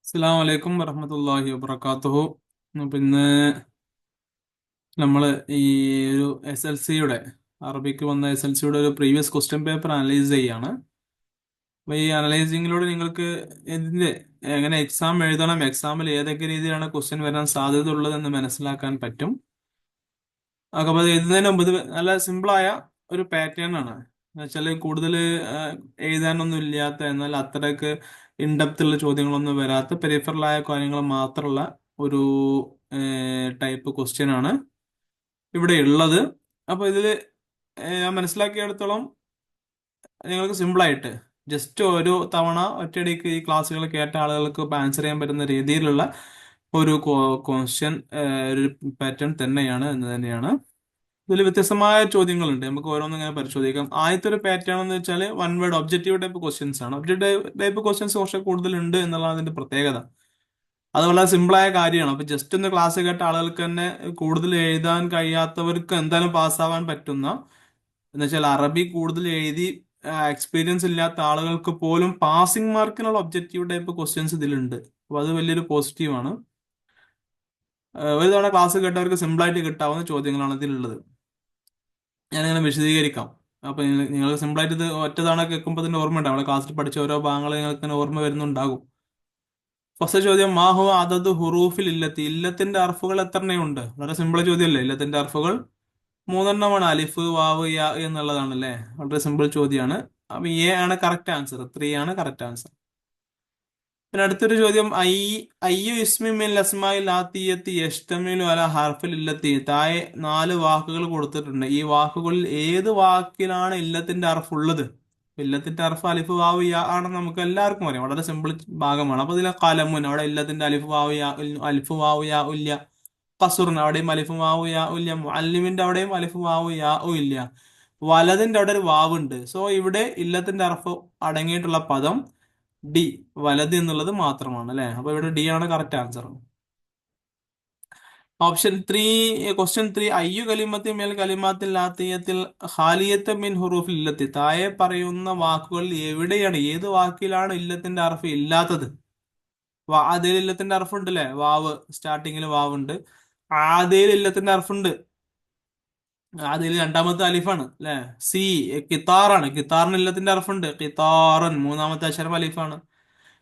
അസ്സലാമു അലൈക്കും വറഹ്മത്തുള്ളാഹി വബറകാതുഹു. അപ്പൊ ഇന്ന് നമ്മൾ ഈ ഒരു SLCയുടെ അറബിക്ക് വന്ന SLCയുടെ ഒരു പ്രീവിയസ് ക്വസ്റ്റ്യൻ പേപ്പർ അനലൈസ് ചെയ്യാണ്. അപ്പൊ ഈ അനലൈസിങ്ങിലൂടെ നിങ്ങൾക്ക് ഇതിന്റെ എങ്ങനെ എക്സാം എഴുതണം, എക്സാമിൽ ഏതൊക്കെ രീതിയിലാണ് ക്വസ്റ്റ്യൻ വരാൻ സാധ്യത ഉള്ളതെന്ന് മനസ്സിലാക്കാൻ പറ്റും. അപ്പൊ അത് എഴുതുന്നതിന് മുമ്പ് ഇത് നല്ല സിമ്പിളായ ഒരു പാറ്റേൺ ആണ്. എന്നുവെച്ചാൽ കൂടുതൽ എഴുതാനൊന്നും ഇല്ലാത്ത, എന്നാൽ അത്രയ്ക്ക് ഇൻഡെപ്തുള്ള ചോദ്യങ്ങളൊന്നും വരാത്ത പെരിഫറലായ കാര്യങ്ങൾ മാത്രമുള്ള ഒരു ടൈപ്പ് ക്വസ്റ്റ്യൻ ആണ് ഇവിടെ ഉള്ളത്. അപ്പൊ ഇതില് ഞാൻ മനസ്സിലാക്കിയെടുത്തോളം നിങ്ങൾക്ക് സിമ്പിളായിട്ട് ജസ്റ്റ് ഒരു തവണ ഒറ്റയടിക്ക് ഈ ക്ലാസ്സുകൾ കേട്ട ആളുകൾക്ക് ആൻസർ ചെയ്യാൻ പറ്റുന്ന രീതിയിലുള്ള ഒരു ക്വസ്റ്റ്യൻ, ഒരു പാറ്റേൺ തന്നെയാണ് എന്ന് തന്നെയാണ്. ഇതിൽ വ്യത്യസ്തമായ ചോദ്യങ്ങളുണ്ട്, നമുക്ക് ഓരോന്നും ഇങ്ങനെ പരിശോധിക്കാം. ആദ്യത്തെ ഒരു പാറ്റേൺ എന്ന് വെച്ചാൽ one word objective type questions ആണ്. ഒബ്ജക്റ്റീവ് ടൈപ്പ് ക്വസ്റ്റ്യൻസ് കുറച്ച് കൂടുതലുണ്ട് എന്നുള്ളതാണ് അതിന്റെ പ്രത്യേകത. അത് വളരെ സിമ്പിളായ കാര്യമാണ്. അപ്പൊ ജസ്റ്റ് ഒന്ന് ക്ലാസ് കേട്ട ആളുകൾക്ക് തന്നെ കൂടുതൽ എഴുതാൻ കഴിയാത്തവർക്ക് എന്തായാലും പാസ്സാവാൻ പറ്റുന്ന, എന്ന് വെച്ചാൽ അറബി കൂടുതൽ എഴുതി എക്സ്പീരിയൻസ് ഇല്ലാത്ത ആളുകൾക്ക് പോലും പാസിംഗ് മാർക്കിനുള്ള ഒബ്ജക്റ്റീവ് ടൈപ്പ് ക്വസ്റ്റ്യൻസ് ഇതിലുണ്ട്. അപ്പൊ അത് വലിയൊരു പോസിറ്റീവ് ആണ്. ഒരു തവണ ക്ലാസ് കേട്ടവർക്ക് സിമ്പിളായിട്ട് കിട്ടാവുന്ന ചോദ്യങ്ങളാണ് ഇതിലുള്ളത്. ഞാനിങ്ങനെ വിശദീകരിക്കാം. അപ്പൊ നിങ്ങൾ സിമ്പിളായിട്ട് ഇത് ഒറ്റ തവണ കേൾക്കുമ്പോൾ തന്നെ ഓർമ്മ ഉണ്ടാവും. നമ്മളെ ക്ലാസ്സിൽ പഠിച്ച ഓരോ ഭാഗങ്ങൾ നിങ്ങൾക്ക് ഇങ്ങനെ ഓർമ്മ വരുന്നുണ്ടാകും. ഫസ്റ്റ് ചോദ്യം, മാഹു അതത് ഹുറൂഫിൽ ഇല്ലത്തി. ഇല്ലത്തിന്റെ അർഫുകൾ എത്രണ്ണയുണ്ട്? വളരെ സിമ്പിൾ ചോദ്യമല്ലേ. ഇല്ലത്തിന്റെ അർഫുകൾ മൂന്നെണ്ണമാണ്. അലിഫ്, വാവ്, യാ എന്നുള്ളതാണ് അല്ലേ. വളരെ സിമ്പിൾ ചോദ്യമാണ്. അപ്പൊ എ ആണ് കറക്റ്റ് ആൻസർ. 3 ആണ് കറക്റ്റ് ആൻസർ. പിന്നെ അടുത്തൊരു ചോദ്യം, അയ്യു ഇസ്മി മിൻ അസ്മാഇൽ ആത്തിയത്തി യഷ്തമിലു അല ഹർഫിൽ ഇല്ലത്തി. താഴെ 4 വാക്കുകൾ കൊടുത്തിട്ടുണ്ട്. ഈ വാക്കുകളിൽ ഏത് വാക്കിലാണ് ഇല്ലത്തിന്റെ അർഫ് ഉള്ളത്? ഇല്ലത്തിന്റെ അർഫ് അലിഫ് വാവ് യാ ആണെന്ന് നമുക്ക് എല്ലാവർക്കും അറിയാം. വളരെ സിമ്പിൾ ഭാഗമാണ്. അപ്പൊ ഇതിലെ കലമുൻ, അവിടെ ഇല്ലത്തിന്റെ അലിഫ് വാവ് യാ, അലിഫ് വാവ് യാ ഇല്ല. കസുറിന് അവിടെയും അലിഫ് വാവ് യാ ഇല്ല. മുഅല്ലിമിന്റെ അവിടെയും അലിഫ് വാവ് യാ ഇല്ല. വലതിന്റെ അവിടെ ഒരു വാവ് ഉണ്ട്. സോ ഇവിടെ ഇല്ലത്തിന്റെ അർഫ് അടങ്ങിയിട്ടുള്ള പദം ഡി, വലത് എന്നുള്ളത് മാത്രമാണ് അല്ലെ. അപ്പൊ ഇവിടെ ഡി ആണ് correct answer. Option 3, question 3, Ayyu കലിമത്തി മേൽ കലിമാത്തിൽ ലാത്തിയത്തിൽ ഖാലിയത്ത് മിൻ ഹുറൂഫിൽ ഇല്ലത്തി. താഴെ പറയുന്ന വാക്കുകളിൽ എവിടെയാണ്, ഏത് വാക്കിലാണ് ഇല്ലത്തിന്റെ അർഫ് ഇല്ലാത്തത്? ആദ്യയിൽ ഇല്ലത്തിന്റെ അർഫ് ഉണ്ട് അല്ലെ, വാവ്, സ്റ്റാർട്ടിങ്ങിൽ വാവ് ഉണ്ട്. ആദ്യയിൽ ഇല്ലത്തിന്റെ അർഫ് ഉണ്ട്. ആദ്യയിൽ രണ്ടാമത്തെ അലിഫാണ് അല്ലെ. സി, കിത്താറാണ്. കിത്താറിന് ഇല്ലത്തിന്റെ അർഫുണ്ട്. കിത്താറൻ, മൂന്നാമത്തെ അക്ഷരം അലിഫാണ്.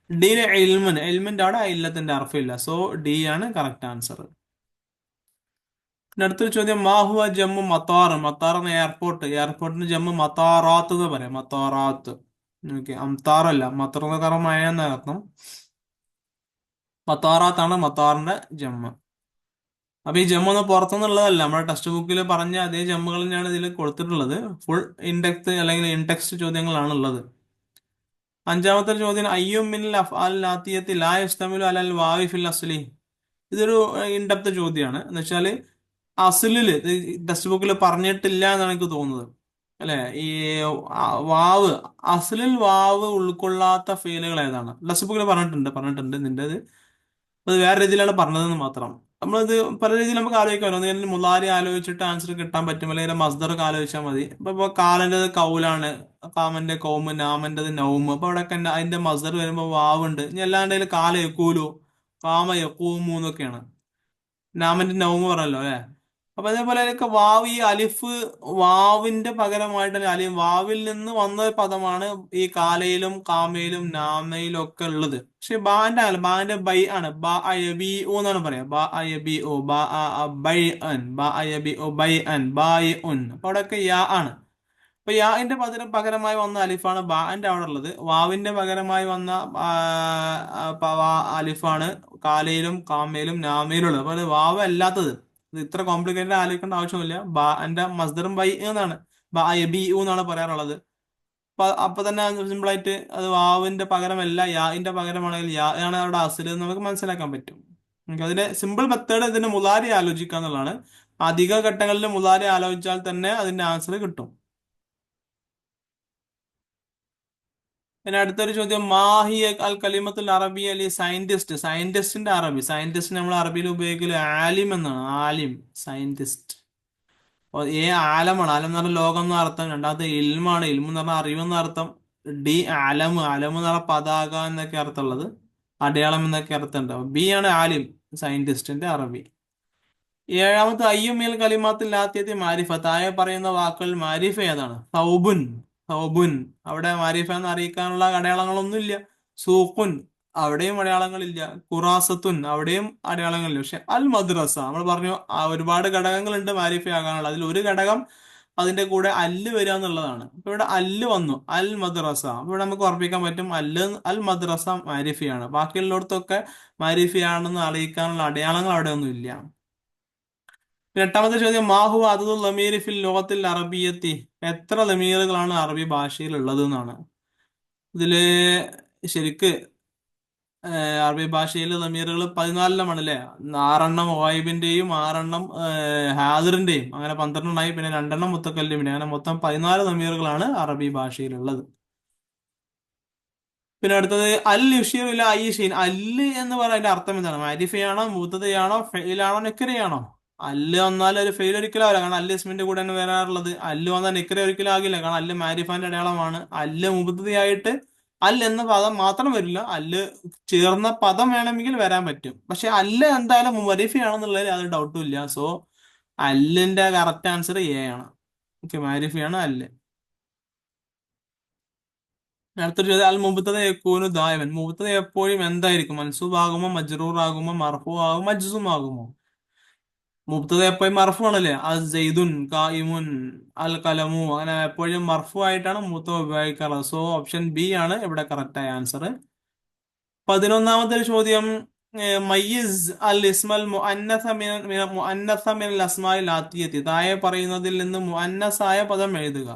ഡിയിലെ എൽമൻ, എൽമിന്റെ അവിടെ ഇല്ലത്തിന്റെ അർഫില്ല. സോ ഡി ആണ് കറക്റ്റ് ആൻസർ. പിന്നെ അടുത്തൊരു ചോദ്യം, മാഹുവ ജമ്മു മത്താർ. മത്താർ എന്ന എയർപോർട്ട്, എയർപോർട്ടിന് ജമ്മു മത്താറാത്ത് എന്ന് പറയാം. മത്താറാത്ത്. ഓക്കെ, അംതാറല്ല, മത്തർ എന്ന കാരണം മഴ എന്ന അർത്ഥം. മത്താറാത്താണ് മത്താറിന്റെ ജമ്മു. അപ്പൊ ഈ ജമ്മു ഒന്ന് പുറത്തുനിന്നുള്ളതല്ല, നമ്മുടെ ടെക്സ്റ്റ് ബുക്കിൽ പറഞ്ഞ അതേ ജമ്മുകൾ തന്നെയാണ് ഇതിൽ കൊടുത്തിട്ടുള്ളത്. ഫുൾ ഇൻഡെക്സ് അല്ലെങ്കിൽ ഇൻടെക്സ്റ്റ് ചോദ്യങ്ങളാണ് ഉള്ളത്. അഞ്ചാമത്തെ ചോദ്യം, അയ്യും മിനൽ അഫ്ആൽ ലാത്തിയത്തി ലാ യസ്തമിലു അലൽ വാവി ഫിൽ അസ്ലി. ഇതൊരു ഇൻഡെപ്ത് ചോദ്യമാണ്. എന്ന് വെച്ചാല് അസ്ലില് ടെക്സ്റ്റ് ബുക്കിൽ പറഞ്ഞിട്ടില്ല എന്നാണ് എനിക്ക് തോന്നുന്നത് അല്ലെ. ഈ വാവ്, അസ്ലിൽ വാവ് ഉൾക്കൊള്ളാത്ത ഫീലുകൾ ഏതാണ്? ടെക്സ്റ്റ് ബുക്കിൽ പറഞ്ഞിട്ടുണ്ട് നിന്റേത്. അത് വേറെ രീതിയിലാണ് പറഞ്ഞതെന്ന് മാത്രം. നമ്മളിത് പല രീതിയിൽ നമുക്ക് ആലോചിക്കാം. ഒന്നുകിൽ മുലാരി ആലോചിച്ചിട്ട് ആൻസർ കിട്ടാൻ പറ്റും, അല്ലെങ്കിൽ മസ്ദറൊക്കെ ആലോചിച്ചാൽ മതി. ഇപ്പൊ കാലന്റേത് കൗലാണ്, കാമന്റെ കൗമ്, നാമന്റേത് നൗമ്. അപ്പൊ അവിടെ അതിന്റെ മസ്ദർ വരുമ്പോ വാവുണ്ട്. ഇനി അല്ലാണ്ട് കാല യക്കൂലു, കാമ യക്കൂമു എന്നൊക്കെയാണ്. നാമന്റെ നൗമ് പറഞ്ഞല്ലോ അല്ലെ. അപ്പൊ അതേപോലെ അതിനൊക്കെ വാവ്, ഈ അലിഫ് വാവിന്റെ പകരമായിട്ട് അലി വാവിൽ നിന്ന് വന്ന ഒരു പദമാണ് ഈ കാലയിലും കാമയിലും നാമയിലും ഒക്കെ ഉള്ളത്. പക്ഷെ ബാന്റെ അല്ല, ബാന്റെ ബൈ ആണ്. ബ അയബി ഓ എന്നാണ് പറയാ. ബ അയബി ഓ, ബ ബൈ അൻ, ബ അയബി ഓ ബൈ അൻ, ബായി ഉൻ. അപ്പൊ അവിടെയൊക്കെ യാ ആണ്. അപ്പൊ യാന്റെ പകരമായി വന്ന അലിഫാണ് ബാന്റെ അവിടെ ഉള്ളത്. വാവിന്റെ പകരമായി വന്ന അലിഫാണ് കാലയിലും കാമയിലും നാമയിലും ഉള്ളത്. അപ്പൊ അത് വാവ് അല്ലാത്തത്. ഇത് ഇത്ര കോംപ്ലിക്കേറ്റഡ് ആലോചിക്കേണ്ട ആവശ്യമില്ല. എന്റെ മസ്ദറും ബൈ എന്നാണ്, ബ ബി എന്നാണ് പറയാറുള്ളത്. അപ്പൊ തന്നെ സിമ്പിൾ ആയിട്ട് അത് വാവിന്റെ പകരമല്ല, യാന്റെ പകരമാണെങ്കിൽ യാ ആണ് അവിടെ അസിൽ എന്ന് നമുക്ക് മനസ്സിലാക്കാൻ പറ്റും. അതിന്റെ സിമ്പിൾ മെത്തേഡ് ഇതിന്റെ മുലാരി ആലോചിക്കുക എന്നുള്ളതാണ്. അധിക ഘട്ടങ്ങളിൽ മുലാരി ആലോചിച്ചാൽ തന്നെ അതിന്റെ ആൻസർ കിട്ടും. പിന്നെ അടുത്തൊരു ചോദ്യം, മാഹി അൽ കലിമത്തുൽ അറബി അലി സയന്റിസ്റ്റ്. സയന്റിസ്റ്റിന്റെ അറബി, സയന്റിസ്റ്റ് നമ്മൾ അറബിയിൽ ഉപയോഗിക്കല് ആലിം എന്നാണ്. ആലിം, സയന്റിസ്റ്റ്. ആലമാണ്. ആലം എന്ന് പറഞ്ഞാൽ ലോകം എന്ന അർത്ഥം. രണ്ടാമത്തെ ഇൽമാണ്, ഇൽമു എന്ന് പറഞ്ഞാൽ അറിവെന്ന അർത്ഥം. ഡി ആലം, ആലം എന്ന് പറഞ്ഞാൽ പതാക എന്നൊക്കെ അർത്ഥമുള്ളത്. അടയാളം എന്നൊക്കെ അർത്ഥം ഉണ്ടാവും. ബി ആണ് ആലിം, സയന്റിസ്റ്റിന്റെ അറബി. ഏഴാമത്തെ അയ്യുമേൽ കലിമാത്തിൽ ആദ്യത്തെ മാരിഫ, താഴെ പറയുന്ന വാക്കുകൾ മാരിഫ ഏതാണ്? സൗബുൻ, സൗബുൻ, അവിടെ മാരിഫ എന്ന് അറിയിക്കാനുള്ള അടയാളങ്ങളൊന്നും ഇല്ല. സൂഖുൻ, അവിടെയും അടയാളങ്ങളില്ല. ഖുറാസത്തുൻ, അവിടെയും അടയാളങ്ങളില്ല. പക്ഷെ അൽ മദ്രസ നമ്മൾ പറഞ്ഞു, ഒരുപാട് ഘടകങ്ങളുണ്ട് മാരിഫ ആകാനുള്ള. അതിൽ ഒരു ഘടകം അതിന്റെ കൂടെ അല്ല് വരിക എന്നുള്ളതാണ്. അപ്പൊ ഇവിടെ അല്ല് വന്നു, അൽ മദ്രസ. അപ്പൊ ഇവിടെ നമുക്ക് ഉറപ്പിക്കാൻ പറ്റും അൽ മദ്രസ മാരിഫയാണ്. ബാക്കിയുള്ളിടത്തൊക്കെ മാരിഫയാണെന്ന് അറിയിക്കാനുള്ള അടയാളങ്ങൾ അവിടെ ഒന്നും ഇല്ല. എട്ടാമത്തെ ചോദ്യം, മാഹു അദദുൽ ലമീരി ഫിൽ ലോകത്തിൽ അറബിയത്തി, എത്ര ലമീറുകളാണ് അറബി ഭാഷയിൽ ഉള്ളത് എന്നാണ്. ഇതില് ശരിക്ക് അറബി ഭാഷയിൽ ലമീറുകൾ 14 അല്ലേ? 6 ഗായിബിന്റെയും 6 ഹാദിറിന്റെയും, അങ്ങനെ 12 പിന്നെ 2 മുത്തക്കല്ലിമിന്റെ, അങ്ങനെ മൊത്തം 14 ലമീറുകളാണ് അറബി ഭാഷയിലുള്ളത്. പിന്നെ അടുത്തത് അൽ യുഷീർ ഇല ഐ ഷൈൻ, അല്ല് എന്ന് പറയുന്നതിന്റെ അർത്ഥം എന്താണ്? മാരിഫയാണോ, മുബത്തദയാണോ, ഫെയിലാണോ, നെക്കരയാണോ? അല്ല് വന്നാൽ ഒരു ഫെയിൽ ഒരിക്കലും ആവില്ല, കാരണം അല്ല് ഇസ്മിന്റെ കൂടെ തന്നെ വരാറുള്ളത്. അല്ല് വന്നാൽ നെക്കര ഒരിക്കലും ആകില്ല, കാരണം അല്ല് മാരിഫാന്റെ അടയാളമാണ്. അല്ല് മുബത്തദയായിട്ട് അൽ എന്ന പദം മാത്രം വരില്ല, അല്ല് ചേർന്ന പദം വേണമെങ്കിൽ വരാൻ പറ്റും. പക്ഷെ അല്ല് എന്തായാലും മാരിഫയാണെന്നുള്ളതിൽ യാതൊരു ഡൗട്ടും ഇല്ല. സോ അല്ലിന്റെ കറക്റ്റ് ആൻസർ എ ആണ്. ഓക്കെ, മാരിഫയാണ് അല്ല്. അടുത്തൊരു ചോദ്യം, അൽ മുബത്തദ യകൂനു ദായിമൻ, മുബത്തദ എപ്പോഴും എന്തായിരിക്കും? മൻസൂബ് ആകുമോ, മജ്റൂർ ആകുമോ, മർഫൂ ആകുമോ, മജ്സൂം ആകുമോ? മുബത്തദ എപ്പോഴും മർഫു ആണല്ലേ? അൽ സൈദുൻ, ഖായിമുൻ, അൽ കലമു, അങ്ങനെ എപ്പോഴും മർഫു ആയിട്ടാണ് മുബത്തദ ഉപയോഗിക്കാറ്. സോ ഓപ്ഷൻ ബി ആണ് ഇവിടെ കറക്റ്റ് ആയ ആൻസർ. 11ാമത്തെ ഒരു ചോദ്യം, മയ്യിസ് അൽ ഇസ്മൽ മുഅന്നസ മിനൽ അസ്മാഇൽ ആത്തിയത്തി, താഴെ പറയുന്നതിൽ നിന്ന് മുഅന്നസായ പദം എഴുതുക.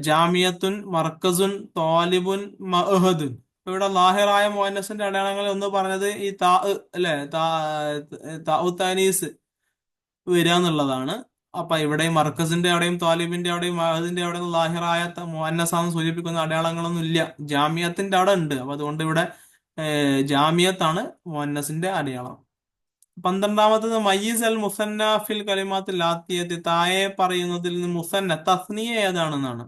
ജാമിയത്തുൻ, മർക്കസുൻ, താലിബുൻ, മഅഹദുൻ. ഇപ്പൊ ഇവിടെ ലാഹിറായ മുഅന്നസിന്റെ അടയാളങ്ങൾ ഒന്ന് പറഞ്ഞത് ഈ താ അല്ലെ, താഉ താനീസ് വരിക എന്നുള്ളതാണ്. അപ്പൊ ഇവിടെ മർക്കസിന്റെ അവിടെയും താലിബിന്റെ അവിടെയും മഅഹദിന്റെ അവിടെയും ലാഹിറായ മുഅന്നസാന്ന് സൂചിപ്പിക്കുന്ന അടയാളങ്ങളൊന്നും ഇല്ല. ജാമിയത്തിന്റെ അവിടെ ഉണ്ട്. അപ്പൊ അതുകൊണ്ട് ഇവിടെ ജാമിയത്താണ് മുഅന്നസിന്റെ അടയാളം. 12ാമത്തത് മയ്യിസ് അൽ മുസന്ന ഫിൽ കലിമാത്തിൽ ആത്തിയത്തി, താഴെ പറയുന്നതിൽ നിന്ന് മുസന്ന തസ്നിയ ഏതാണെന്നാണ്.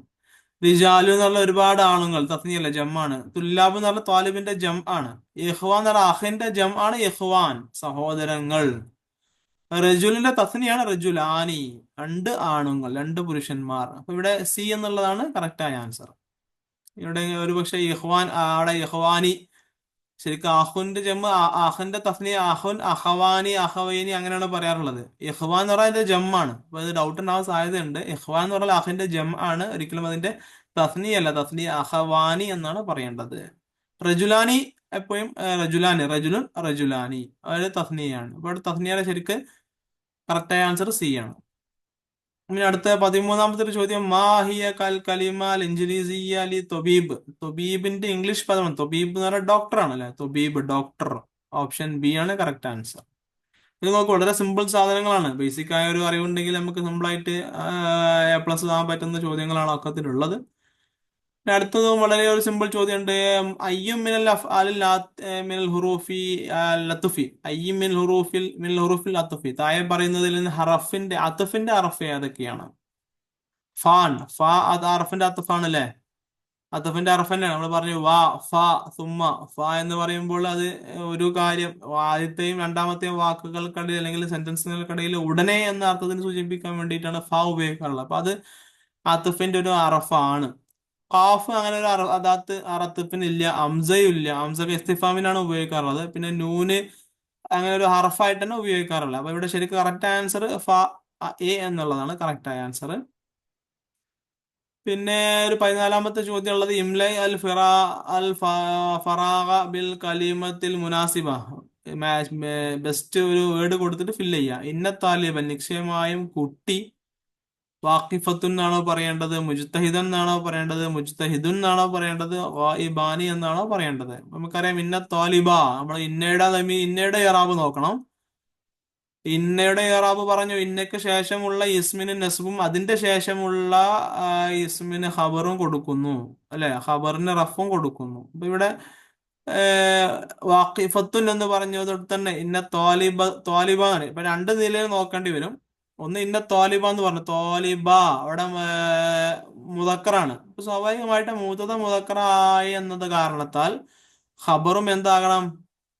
റിജാലു എന്നുള്ള ഒരുപാട് ആളുകൾ, തസ്നിയല്ല ജമ്മാണ്. തുല്ലാബ് എന്ന് പറഞ്ഞ താലിബിന്റെ ജം ആണ്. ഇഖ്വാൻ എന്ന് പറഞ്ഞ അഹിന്റെ ജം ആണ്, ഇഖ്വാൻ സഹോദരങ്ങൾ. റജുലിന്റെ തസ്നിയാണ് റജുലാനി, 2 ആണുങ്ങൾ, 2 പുരുഷന്മാർ. അപ്പൊ ഇവിടെ സി എന്നുള്ളതാണ് കറക്റ്റായ ആൻസർ. ഇവിടെ ഒരുപക്ഷെ ഇഖ്വാൻ, അവിടെ ഇഖ്വാനി, ശരിക്കും അഹുന്റെ ജമ്മ്, അഹന്റെ തസ്നിയ അഹുൻ, അഹവാനി, അഹവൈനി, അങ്ങനെയാണ് പറയാറുള്ളത്. ഇഖ്വാൻ എന്ന് പറഞ്ഞാൽ അതിന്റെ ജമ്മാണ്. അപ്പൊ അത് ഡൗട്ട് ഉണ്ടാവാൻ സാധ്യതയുണ്ട്. ഇഖ്വാൻ എന്ന് പറഞ്ഞാൽ അഹിന്റെ ജം ആണ്, ഒരിക്കലും അതിന്റെ തസ്നിയല്ല. തസ്നിയ അഹവാനി എന്നാണ് പറയേണ്ടത്. റജുലാനി എപ്പോഴും റജുലാനി, റജുലുൻ, റജുലാനി, അതൊരു തസ്നിയാണ്. അപ്പൊ അവിടെ തസ്നിയയുടെ ശരിക്ക് കറക്റ്റായ ആൻസർ സി ആണ്. ഇനി അടുത്ത 13ാമത്തെ ഒരു ചോദ്യം, മാഹിയ കൽ കലിമാൽ ഇൻജലീസിയ ലി തൊബീബ്, തൊബീബിന്റെ ഇംഗ്ലീഷ് പദമാണ്. തൊബീബ് എന്ന് പറഞ്ഞാൽ ഡോക്ടർ ആണല്ലേ, തൊബീബ്, ഡോക്ടർ. ഓപ്ഷൻ ബി ആണ് കറക്റ്റ് ആൻസർ. ഇത് നോക്ക്, വളരെ സിമ്പിൾ സാധനങ്ങളാണ്. ബേസിക് ആയ ഒരു അറിവുണ്ടെങ്കിൽ നമുക്ക് സിമ്പിൾ ആയിട്ട് A+ ആകാൻ പറ്റുന്ന ചോദ്യങ്ങളാണ് ഒക്കത്തിലുള്ളത്. പിന്നെ അടുത്തതും വളരെ ഒരു സിമ്പിൾ ചോദ്യമുണ്ട്. അയ്യും മിനൽ അഫ്ആലിൽ മിനൽ ഹുറൂഫി ലത്തുഫി, അയ്യും മിനൽ ഹുറൂഫിൽ ലത്തുഫി, താഴെ പറയുന്നതിൽ നിന്ന് ഹറഫിന്റെ അത്തുഫിന്റെ ഹറഫ് ഏതൊക്കെയാണ്? ഫാൻ, ഫാ അത് ഹറഫിന്റെ അത്തുഫാണ് അല്ലേ? അത്തഫിന്റെ അറഫ് തന്നെയാണ്. നമ്മൾ പറഞ്ഞു വാ, ഫ, സുമ്മ. ഫ എന്ന് പറയുമ്പോൾ അത് ഒരു കാര്യം, ആദ്യത്തെയും രണ്ടാമത്തെയും വാക്കുകൾക്കിടയിൽ അല്ലെങ്കിൽ സെന്റൻസുകൾക്കിടയിൽ ഉടനെ എന്ന അർത്ഥത്തിന് സൂചിപ്പിക്കാൻ വേണ്ടിയിട്ടാണ് ഫ ഉപയോഗിക്കാറുള്ളത്. അപ്പൊ അത് അത്തഫിന്റെ ഒരു അറഫാണ്. ഖാഫ് അങ്ങനെ ഒരു അദാത്ത് അറത്തഫിന് ഇല്ല. അംസയും ഇല്ല. അംസക്ക് ഇസ്തിഫാമിനാണ് ഉപയോഗിക്കാറുള്ളത്. പിന്നെ നൂന് അങ്ങനെ ഒരു ഹറഫായിട്ട് തന്നെ ഉപയോഗിക്കാറില്ല. അപ്പൊ ഇവിടെ ശരിക്കും കറക്റ്റ് ആൻസർ ഫ എ എന്നുള്ളതാണ് കറക്റ്റ് ആയ ആൻസർ. പിന്നെ ഒരു 14ാമത്തെ ചോദ്യം ഉള്ളത്, ഇംലൈ അൽ ഫിറാ അൽ ഫറാഗ ബിൽ കലിമത്തിൽ മുനാസിബ, ബെസ്റ്റ് ഒരു വേർഡ് കൊടുത്തിട്ട് ഫില്ല് ചെയ്യുക. ഇന്ന താലിബൻ, നിശ്ചയമായും കുട്ടി. വാക്കിഫത്തുൻ എന്നാണോ പറയേണ്ടത്, മുജ്തഹിദൻ എന്നാണോ പറയേണ്ടത്, മുജ്തഹിദുൻ എന്നാണോ പറയേണ്ടത്, ഗായിബാനി എന്നാണോ പറയേണ്ടത്? നമുക്കറിയാം ഇന്ന താലിബ, നമ്മൾ ഇന്നയുടെ ഇറാബ് നോക്കണം. ഇന്നയുടെ ഇറാബ് പറഞ്ഞു, ഇന്നയ്ക്ക് ശേഷമുള്ള ഇസ്മിന് നസ്ബും അതിന്റെ ശേഷമുള്ള ഇസ്മിന് ഖബറും കൊടുക്കുന്നു അല്ലെ, ഖബറിന് റഫും കൊടുക്കുന്നു. അപ്പൊ ഇവിടെ വാക്കിഫത്തുൻ എന്ന് പറഞ്ഞതോട് തന്നെ ഇന്ന ത്വാലിബാണ്. ഇപ്പൊ 2 നിലയിൽ നോക്കേണ്ടി വരും. ഒന്ന് ഇന്ന ത്വാലിബ എന്ന് പറഞ്ഞു, ത്വാലിബ അവിടെ മുദക്കറാണ്. അപ്പൊ സ്വാഭാവികമായിട്ട് മുതത മുദക്കറായി എന്നത് കാരണത്താൽ ഖബറും എന്താകണം?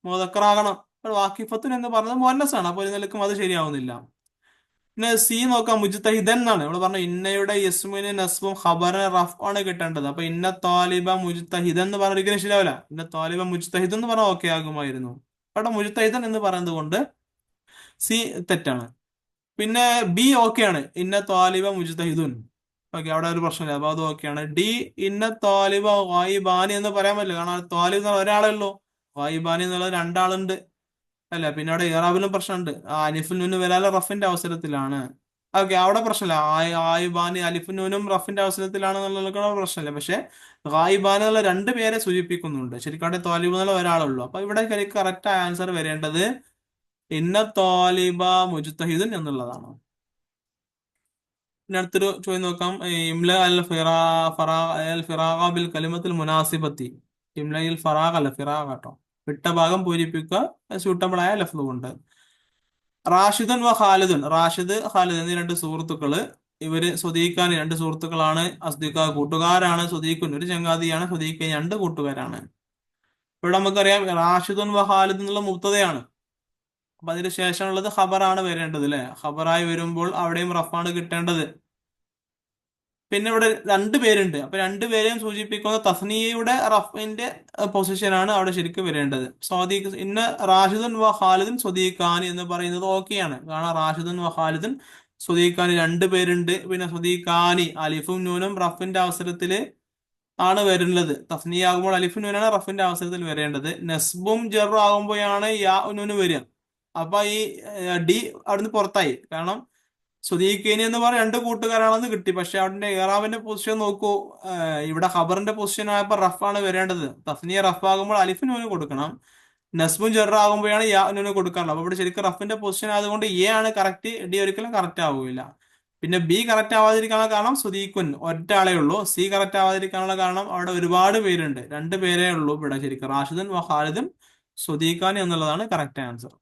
മുദക്കറാകണം. വാക്കിഫത്തുൻ എന്ന് പറഞ്ഞത് മുഅന്നസ് ആണ്, അപ്പോൾ ഒരു നിലക്കും അത് ശരിയാവുന്നില്ല. പിന്നെ സി നോക്കാം, മുജ്തഹിദൻ എന്നാണ് നമ്മൾ പറഞ്ഞത്. ഇന്നയുടെ യസ്മിന് നസ്ബും ഖബറിന് റഫ് ആണ് കിട്ടേണ്ടത്. അപ്പൊ ഇന്ന താലിബ മുജ്തഹിദൻ എന്ന് പറഞ്ഞ ഒരിക്കലും ശരിയാവില്ല. ഇന്ന താലിബ മുജ്തഹിദ് എന്ന് പറഞ്ഞാൽ ഓക്കെ ആകുമായിരുന്നു. അവിടെ മുജ്തഹിദൻ എന്ന് പറയുന്നത് കൊണ്ട് സി തെറ്റാണ്. പിന്നെ ബി ഓക്കെ ആണ്, ഇന്ന താലിബ മുജ്തഹിദുൻ. ഓക്കെ, അവിടെ ഒരു പ്രശ്നമില്ല, അപ്പൊ അത് ഓക്കെയാണ്. ഡി ഇന്ന താലിബ ഗായിബാനി എന്ന് പറയാൻ പറ്റില്ല, കാരണം താലിബ് എന്ന് പറഞ്ഞാൽ ഒരാളേ ഉള്ളൂ, ഗായിബാനി എന്നുള്ളത് രണ്ടാളുണ്ട് അല്ല. പിന്നെ അവിടെ ഇറാബിലും പ്രശ്നമുണ്ട്, ആ അലിഫുൽ നൂന് വരാല റഫിന്റെ അവസരത്തിലാണ്. ഓക്കെ, അവിടെ പ്രശ്നമില്ല. ആയിബാനി അലിഫുൽ നൂനും റഫിന്റെ അവസരത്തിലാണ് എന്നുള്ളത് പ്രശ്നമില്ല. പക്ഷെ ഗായിബാനി എന്നുള്ള രണ്ട് പേരെ സൂചിപ്പിക്കുന്നുണ്ട്, ശരിക്കും താലിബ് എന്നുള്ള ഒരാളുള്ളൂ. അപ്പൊ ഇവിടെ ശരിക്കും കറക്റ്റ് ആൻസർ വരേണ്ടത് ഇന്ന താലിബ മുജ്തഹിദുൻ എന്നുള്ളതാണ്. പിന്നെ അടുത്തൊരു ചോദ്യം നോക്കാം. ഇംല അൽ ഫിറാഖ ബിൽ കലിമത്തിൽ മുനാസിബത്തി. ഇംലയിൽ ഫറാഖ് അല്ല ഫിറാഖ് കേട്ടോ. വിട്ട ഭാഗം പൂരിപ്പിക്കുക സ്യൂട്ടബിൾ ആയ ലഫ്ള് കൊണ്ട്. റാഷിദുൻ വ ഖാലിദുൻ. റാഷിദ് ഖാലിദ് എന്നീ രണ്ട് സുഹൃത്തുക്കള്, ഇവര് സ്വദീഖാൻ രണ്ട് സുഹൃത്തുക്കളാണ്. അസ്ദിഖ കൂട്ടുകാരാണ്. സ്വദീഖുൻ ഒരു ചങ്ങാതിയാണ്. സ്വദീഖ് രണ്ട് കൂട്ടുകാരാണ്. ഇവിടെ നമുക്കറിയാം റാഷിദുൻ വ ഖാലിദ് എന്നുള്ള മുബ്തദയാണ്. അപ്പൊ അതിന് ശേഷമുള്ളത് ഖബറാണ് വരേണ്ടത് അല്ലെ. ഖബറായി വരുമ്പോൾ അവിടെയും റഫാണ് കിട്ടേണ്ടത്. പിന്നെ ഇവിടെ രണ്ട് പേരുണ്ട്, അപ്പൊ രണ്ടുപേരെയും സൂചിപ്പിക്കുന്ന തസ്നിയയുടെ റഫിന്റെ പൊസിഷനാണ് അവിടെ ശരിക്കും വരേണ്ടത്. സ്വാദീഖ് ഇന്ന റാഷിദുൻ വ ഖാലിദുൻ സ്വദീഖാനി എന്ന് പറയുന്നത് ഓക്കെയാണ്, കാരണം റാഷിദുൻ വ ഖാലിദുൻ സ്വദീഖാനി രണ്ട് പേരുണ്ട്. പിന്നെ സ്വദീഖാനി അലിഫും നൂനും റഫിന്റെ അവസരത്തിൽ ആണ് വരുന്നത്. തസ്നിയ ആകുമ്പോൾ അലിഫും നൂനാണ് റഫിന്റെ അവസരത്തിൽ വരേണ്ടത്. നസ്ബും ജറും ആകുമ്പോഴാണ് യാ നൂന് വരിക. അപ്പൊ ഈ ഡി അവിടുന്ന് പുറത്തായി, കാരണം സുദീഖേനി എന്ന് പറഞ്ഞ രണ്ട് കൂട്ടുകാരാണെന്ന് കിട്ടി. പക്ഷെ അവിടെ ഇറാബിന്റെ പൊസിഷൻ നോക്കൂ, ഇവിടെ ഖബറിന്റെ പൊസിഷൻ ആയപ്പോ റഫാണ് വരേണ്ടത്. തസ്നിയ റഫ് ആകുമ്പോൾ അലിഫ് നൂന് കൊടുക്കണം, നസ്ബും ജെർ ആകുമ്പോഴാണ് യാ നൂന് കൊടുക്കാറുള്ളത്. അപ്പൊ ഇവിടെ ശരിക്കും റഫിന്റെ പൊസിഷൻ ആയതുകൊണ്ട് എ ആണ് കറക്റ്റ്, ഡി ഒരിക്കലും കറക്റ്റ് ആവില്ല. പിന്നെ ബി കറക്റ്റ് ആവാതിരിക്കാനുള്ള കാരണം സുദീഖുൻ ഒറ്റ ഉള്ളൂ. സി കറക്റ്റ് ആവാതിരിക്കാനുള്ള കാരണം അവിടെ ഒരുപാട് പേരുണ്ട്, രണ്ട് പേരേ ഉള്ളൂ ഇവിടെ ശരിക്കും. റാഷിദുൻ വ ഖാലിദുൻ സ്വദീഖാൻ എന്നുള്ളതാണ് കറക്റ്റ് ആൻസർ.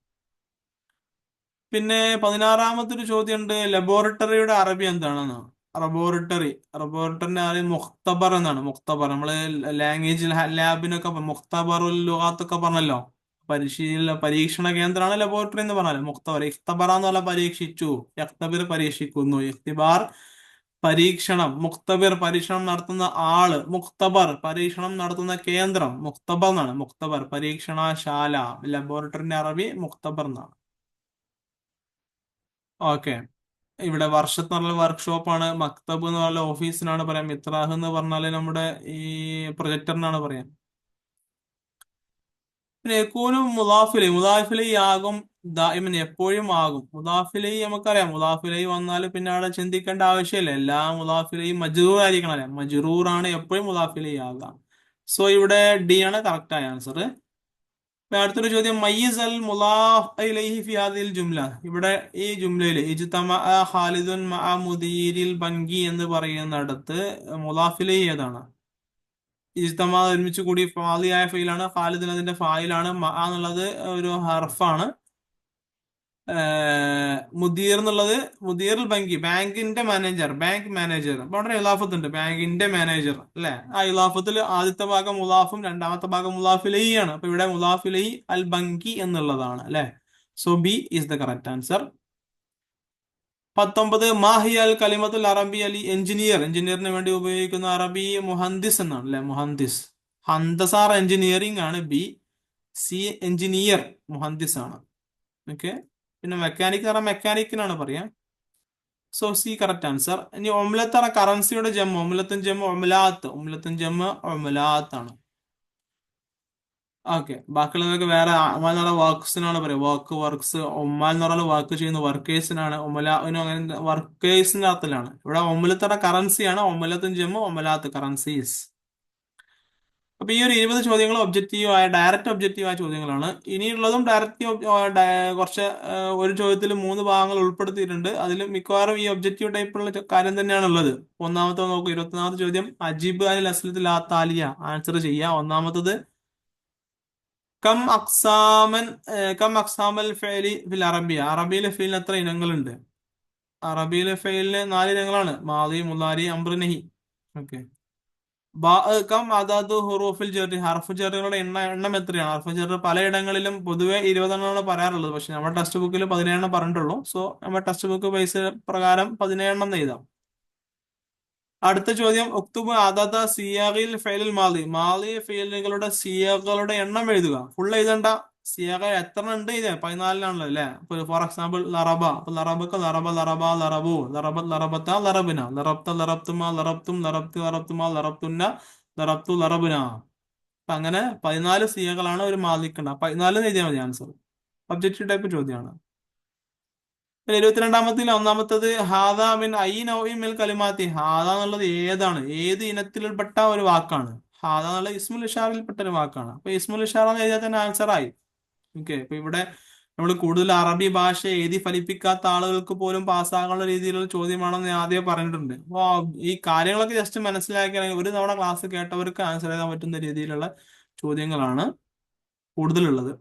പിന്നെ 16-ാമത്തെ ഒരു ചോദ്യം ഉണ്ട്, ലബോറട്ടറിയുടെ അറബി എന്താണെന്ന്. ലബോറട്ടറിന്റെ അറബി മുഖ്തബർ എന്നാണ്. മുഖ്തബർ നമ്മള് ലാംഗ്വേജ് ലാബിനൊക്കെ മുഖ്തബറുൽ ലുഗാത്തൊക്കെ പറഞ്ഞല്ലോ. പരീക്ഷണ കേന്ദ്രമാണ് ലബോറട്ടറി എന്ന് പറഞ്ഞാൽ. മുഖ്തബർ ഇഖ്തബറ എന്ന് പറഞ്ഞാൽ പരീക്ഷിച്ചു, യഖ്തബിർ പരീക്ഷിക്കുന്നു, ഇഖ്തിബാർ പരീക്ഷണം, മുഖ്തബിർ പരീക്ഷണം നടത്തുന്ന ആള്, മുഖ്തബർ പരീക്ഷണം നടത്തുന്ന കേന്ദ്രം, മുഖ്തബർ എന്നാണ്. മുഖ്തബർ പരീക്ഷണശാല, ലബോറട്ടറിന്റെ അറബി മുഖ്തബർ എന്നാണ്. ഓക്കെ, ഇവിടെ വർഷത്ത് പറഞ്ഞ വർക്ക്ഷോപ്പാണ്. മക്തബ് എന്ന് പറഞ്ഞ ഓഫീസിനാണ് പറയാം. മിത്രാഹ് എന്ന് പറഞ്ഞാല് നമ്മുടെ ഈ പ്രൊജക്ടറിനാണ് പറയാം. പിന്നെ യകൂനും മുദാഫിലി ആകും, ദായിമൻ എപ്പോഴും ആകും. മുദാഫിലി നമുക്കറിയാം, മുദാഫിലി വന്നാൽ പിന്നെ അവിടെ ചിന്തിക്കേണ്ട ആവശ്യമില്ല, എല്ലാ മുദാഫിലയും മജ്റൂർ ആയിരിക്കണം അല്ലെ. മജ്റൂർ ആണ് എപ്പോഴും മുദാഫിലി ആകാം. സോ ഇവിടെ ഡി ആണ് കറക്റ്റ് ആയ ആൻസർ. അടുത്തൊരു ചോദ്യം, മയ്യിസ് അൽ മുലാഫ് ഇലൈഹി ഫി ഹാദിൽ ജുംല. ഇവിടെ ഈ ജുംലയില് ഇജ്തമഅ ഖാലിദുൻ മഅ മുദീരിൽ ബൻഗി എന്ന് പറയുന്നിടത്ത് മുലാഫിലൈ ഏതാണ്? ഇജ്തമഅ ഒരുമിച്ച് കൂടി ഫാളിയായ ഫെയിലാണ്. ഖാലിദ് അതിന്റെ ഫായിലാണ്. മഅ എന്നുള്ളത് ഒരു ഹർഫാണ്. മുദീർ എന്നുള്ളത് മുദീറുൽ ബങ്കി ബാങ്കിന്റെ മാനേജർ, ബാങ്ക് മാനേജർ. അപ്പൊ അവിടെ ഇലാഫത്ത് ഉണ്ട്, ബാങ്കിന്റെ മാനേജർ അല്ലെ. ആ ഇലാഫത്തിൽ ആദ്യത്തെ ഭാഗം മുലാഫും രണ്ടാമത്തെ ഭാഗം മുലാഫിലൈ ആണ്. അപ്പൊ ഇവിടെ മുലാഫിലൈ അൽ ബങ്കി എന്നുള്ളതാണ് അല്ലെ. So B is the correct answer. 19, മാഹി അൽ കലിമത്തുൽ അറബി അലി എഞ്ചിനീയർ. എഞ്ചിനീയറിന് വേണ്ടി ഉപയോഗിക്കുന്ന അറബി മുഹന്ദിസ് എന്നാണ് അല്ലെ. മുഹന്ദിസ്, ഹന്തസാർ എഞ്ചിനീയറിംഗ് ആണ് ബി. സി എഞ്ചിനീയർ മുഹന്ദിസ് ആണ്. ഓക്കെ, പിന്നെ മെക്കാനിക് പറഞ്ഞാൽ മെക്കാനിക്കിനാണ് പറയാ. So C correct answer. ഇനി ഒമ്ലത്ത് പറഞ്ഞ കറൻസിയുടെ ജമ്മ, ഒമ്ലത്തും ജമ്മ ഒമ്ലാത്ത്, ഒമ്ലത്തും ജമ്മ ഒമ്ലാത്ത് ആണ്. ഓക്കെ, ബാക്കിയുള്ളതൊക്കെ വേറെ. അമാൽ എന്ന് പറഞ്ഞ വർക്ക്സിനാണ് പറയാം, വർക്ക്സ്. ഒമ്മാൽ എന്ന് പറഞ്ഞാൽ വർക്ക് ചെയ്യുന്ന വർക്കേഴ്സിനാണ്. ഒമലാനും അങ്ങനെ വർക്കേഴ്സിന്റെ അർത്ഥത്തിലാണ്. ഇവിടെ ഒമ്ലത്ത് പറഞ്ഞ കറൻസിയാണ്. ഒമ്ലത്തും ജമ്മ ഒമലാത്ത് കറൻസീസ്. അപ്പൊ ഈ ഒരു 20 ചോദ്യങ്ങൾ ഒബ്ജക്റ്റീവായ ഡയറക്റ്റ് ഒബ്ജക്റ്റീവായ ചോദ്യങ്ങളാണ്. ഇനിയുള്ളതും ഡയറക്റ്റ് കുറച്ച് ഒരു ചോദ്യത്തിൽ 3 ഭാഗങ്ങൾ ഉൾപ്പെടുത്തിയിട്ടുണ്ട്. അതിൽ മിക്കവാറും ഈ ഒബ്ജക്റ്റീവ് ടൈപ്പുള്ള കാര്യം തന്നെയാണ് ഉള്ളത്. ഒന്നാമത്തെ നോക്കൂ, 21-ാമത്തെ ചോദ്യം, അജീബ് അനിൽ അസ്ലത്തിൽ ആ താലിയ. ആൻസർ ചെയ്യാം. ഒന്നാമത്തത് കം അക്സാമൻ കം അക്സാമൽ ഫെയിലി ഫിൽ അറബിയ. അറബിയിലെ ഫെയിലിന് എത്ര ഇനങ്ങളുണ്ട്? അറബിയിലെ ഫെയിലിന് 4 ഇനങ്ങളാണ്, മാദി, മുലാരി, അംർ, നഹി. ഓക്കെ, ബാ കം അതാത് ഹുറൂഫിൽ ജെറി, ഹർഫ് ജെറുകളുടെ എണ്ണം എത്രയാണ്? ഹർഫ് ജെറ് പലയിടങ്ങളിലും പൊതുവെ 20 പറയാറുള്ളത്, പക്ഷെ നമ്മുടെ ടെക്സ്റ്റ് ബുക്കിൽ 17 പറഞ്ഞിട്ടുള്ളൂ. സോ നമ്മുടെ ടെക്സ്റ്റ് ബുക്ക് പൈസ പ്രകാരം 17 എഴുതാം. അടുത്ത ചോദ്യം, ഒക്തുബ് അദാദ സിയാഖിൽ ഫെയിലുൽ മാലി, മാലി ഫെയിലുകളുടെ സിയാഖുകളുടെ എണ്ണം എഴുതുക. ഫുൾ എഴുതണ്ട, സിയാഖ എത്ര ഉണ്ട് ഇത് 14 അല്ലേ. ഫോർ എക്സാമ്പിൾ ലറബ, അപ്പൊ ലറബക്ക് ലറബ ലറബ ലറബു ലറബ ലറബത്ത ലറബിന ലറബ്ത ലറബ്തുമ ലറബ്തും ലറബ്തി ലറബ്തുമ ലറബ്തുന്ന ലറബ്തു ലറബുന. അപ്പൊ അങ്ങനെ 14 സിയകളാണ് ഒരു മാലിക്കുണ്ട്. 14 എഴുതിയാൽ മതി ആൻസർ. ഒബ്ജക്റ്റീവ് ടൈപ്പ് ചോദ്യമാണ്. 72ാമത്തിൽ ഒന്നാമത്തത് ഹാദ മിൻ ഐ നൗഇ മിൽ കലിമാത്തി, ഹാദ എന്നുള്ളത് ഏതാണ്, ഏത് ഇനത്തിൽപ്പെട്ട ഒരു വാക്കാണ്? ഹാദ എന്നുള്ള ഇസ്മുൽ ഇഷാറിൽപ്പെട്ട ഒരു വാക്കാണ്. അപ്പൊ ഇസ്മുൽ ഇഷാർ എന്ന് എഴുതിയാൽ തന്നെ ആൻസർ ആയി. ഓക്കെ, അപ്പൊ ഇവിടെ നമ്മൾ കൂടുതൽ അറബി ഭാഷ എഴുതി ഫലിപ്പിക്കാത്ത ആളുകൾക്ക് പോലും പാസ്സാകാനുള്ള രീതിയിലുള്ള ചോദ്യമാണെന്ന് ഞാൻ ആദ്യം പറഞ്ഞിട്ടുണ്ട്. അപ്പോൾ ഈ കാര്യങ്ങളൊക്കെ ജസ്റ്റ് മനസ്സിലാക്കിയാണെങ്കിൽ ഒരു തവണ ക്ലാസ് കേട്ടവർക്ക് ആൻസർ ചെയ്യാൻ പറ്റുന്ന രീതിയിലുള്ള ചോദ്യങ്ങളാണ് കൂടുതലുള്ളത്.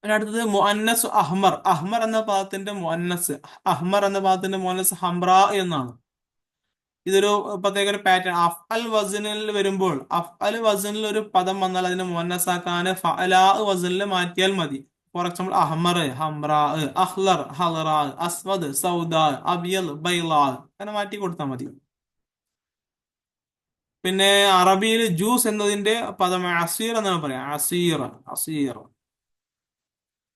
പിന്നെ അടുത്തത് മുഅന്നസ് അഹ്മർ, അഹ്മർ എന്ന പദത്തിന്റെ മുഅന്നസ്, അഹ്മർ എന്ന പദത്തിന്റെ മുഅന്നസ് ഹംറ എന്നാണ്. ഇതൊരു പ്രത്യേക ഒരു പാറ്റേൺ. അഫ് അൽ വസനിൽ വരുമ്പോൾ, അഫ് അൽ വസനിൽ ഒരു പദം വന്നാൽ അതിനെ മുഅന്നസാക്കാൻ ഫഅലാ വസനിൽ മാറ്റിയാൽ മതി. ഫോർ എക്സാമ്പിൾ അഹ്മർ ഹംറാ, അഹ്ലർ ഹലറാ, അസ്വദ് സൗദാ, അബിയൽ ബൈലാ, അങ്ങനെ മാറ്റി കൊടുത്താൽ മതി. പിന്നെ അറബിയിൽ ജ്യൂസ് എന്നതിന്റെ പദം അസീർ എന്നാണ് പറയാം, അസീർ അസീർ.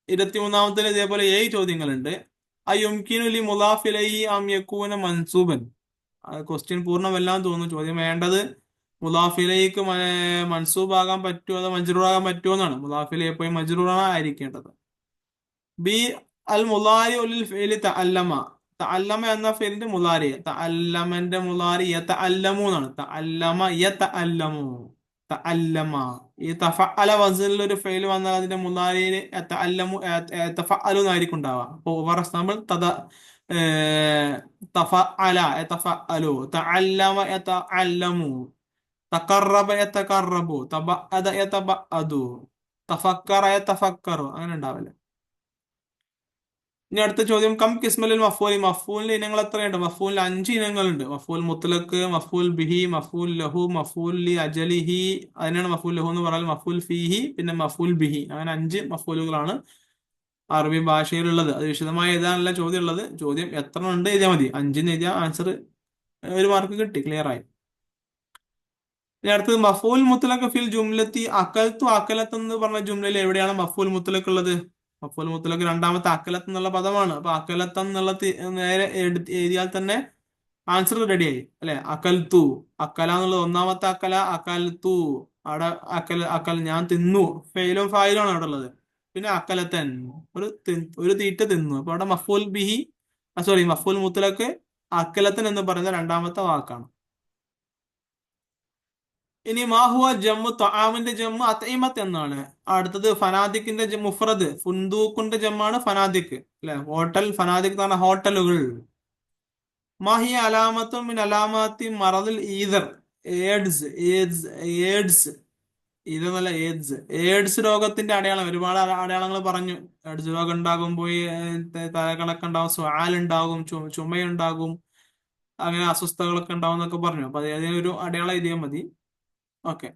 23ാമത്തിൽ ഇതേപോലെ 7 ചോദ്യങ്ങളുണ്ട്. അയുംകിനുലി മുലാഫിലൈഹി അം യകൂന മൻസൂബൻ, ക്വസ്റ്റ്യൻ പൂർണ്ണമല്ലാന്ന് തോന്നുന്നു. ചോദ്യം വേണ്ടത് മുലാഫിലേക്ക് മൻസൂബാകാൻ പറ്റുമോ അതോ മജ്റൂറാകാൻ പറ്റുമോ എന്നാണ്. മുലാഫിലെ എപ്പോഴും മജ്റൂറാണ് ആയിരിക്കേണ്ടത്. ബി അൽ മുലാരി ഉലിൽ ഫിഅലി തഅല്ലമ, തഅല്ലമ എന്ന ഫിഅലിന്റെ മുലാരി, തഅല്ലമന്റെ മുലാരി യതഅല്ലമു എന്നാണ്. തഅല്ലമ യതഅല്ലമു, തഅല്ലമ. ഈ തഫഅല വസനിൽ ഒരു ഫെയിൽ വന്നാൽ അതിന്റെ മുലാരിയിൽ യതഅല്ലമു യതഫഅലു എന്നായിരിക്കും ഉണ്ടാവുക. അപ്പോൾ ഫോർ എക്സാമ്പിൾ തഫഅല യതഫഅലു, തഅല്ലമ യതഅല്ലമു, തഖറബ യതഖറബു, തബഅദ യതബഅദു, തഫക്കറ യതഫക്കറു, അങ്ങനെ ഉണ്ടാവില്ല. ഇനി അടുത്ത ചോദ്യം, കം കിസ്മലിൽ മഫൂൽ, മഫൂലിന്റെ ഇനങ്ങൾ എത്രയുണ്ട്? മഫൂലിൽ 5 ഇനങ്ങളുണ്ട്. മഫൂൽ മുത്ലക്ക്, മഫൂൽ ബിഹി, മഫൂൽ ലഹു, മഫൂൽ ലി അജലിഹി, അതിനാണ് മഫൂൽ ലഹു എന്ന് പറയുന്നത്, മഫൂൽ ഫീഹി, പിന്നെ മഫൂൽ ബിഹി. അങ്ങനെ 5 മഫൂലുകളാണ് അറബി ഭാഷയിലുള്ളത്. അത് വിശദമായി എഴുതാനല്ല ചോദ്യം ഉള്ളത്. ചോദ്യം എത്ര ഉണ്ട് എഴുതിയാൽ മതി. 5 എഴുതിയാൽ ആൻസർ 1 മാർക്ക് കിട്ടി, ക്ലിയർ ആയി. ഇനി അടുത്തത് മഫൂൽ മുത്തലഖ് ഫിൽ ജുംലത്തി അക്കൽത്തു അക്കലത്ത് എന്ന് പറഞ്ഞ ജുംലയിൽ എവിടെയാണ് മഫൂൽ മുത്തലഖ് ഉള്ളത്? മഫൂൽ മുത്തലഖ് രണ്ടാമത്തെ അക്കലത്ത് എന്നുള്ള പദമാണ്. അപ്പൊ അക്കലത്ത് എന്നുള്ള നേരെ എഴുതിയാൽ തന്നെ ആൻസർ റെഡിയായി അല്ലെ. അക്കൽത്തു, അക്കല എന്നുള്ളത് ഒന്നാമത്തെ അക്കല, അക്കൽത്തു അവിടെ അക്കൽ ഞാൻ തിന്നു, ഫെയിലും ഫായിലും ആണ് അവിടെ ഉള്ളത്. പിന്നെ അക്കലത്തൻ ഒരു തീറ്റ തിന്നു. അപ്പൊ അവിടെ മഫൂൽ ബിഹി, സോറി മഫൂൽ മുത്തലഖ് അക്കലത്തൻ എന്ന് പറയുന്ന രണ്ടാമത്തെ വാക്കാണ്. ഇനി മാഹുവ ജമ്മു ത്വആമിന്റെ ജമ്മു അത്ഇമത്ത് എന്നാണ്. അടുത്തത് ഫനാദിക്കിന്റെ മുഫ്രദ്, ഫുന്ദൂഖിന്റെ ജമ്മാണ് ഫനാദിക്ക് അല്ലെ. ഹോട്ടൽ, ഫനാദിക് എന്ന് പറഞ്ഞ ഹോട്ടലുകൾ. മാഹിയ അലാമത്തും മിൻ അലാമാത്തി മറദിൽ ഈദർ, എയ്ഡ്സ് എയ്ഡ്സ് എയ്ഡ്സ് ഇതെന്നല്ല എയ്ഡ്സ്, എയ്ഡ്സ് രോഗത്തിന്റെ അടയാളം. ഒരുപാട് അടയാളങ്ങൾ പറഞ്ഞു. എയ്ഡ്സ് രോഗം ഉണ്ടാകും, പോയി തലകളൊക്കെ ഉണ്ടാകും, സ്വാലുണ്ടാകും, ചുമയുണ്ടാകും, അങ്ങനെ അസ്വസ്ഥതകളൊക്കെ ഉണ്ടാവും എന്നൊക്കെ പറഞ്ഞു. അപ്പൊ ഒരു അടയാളം എഴുതിയാൽ മതി. ഓക്കെ.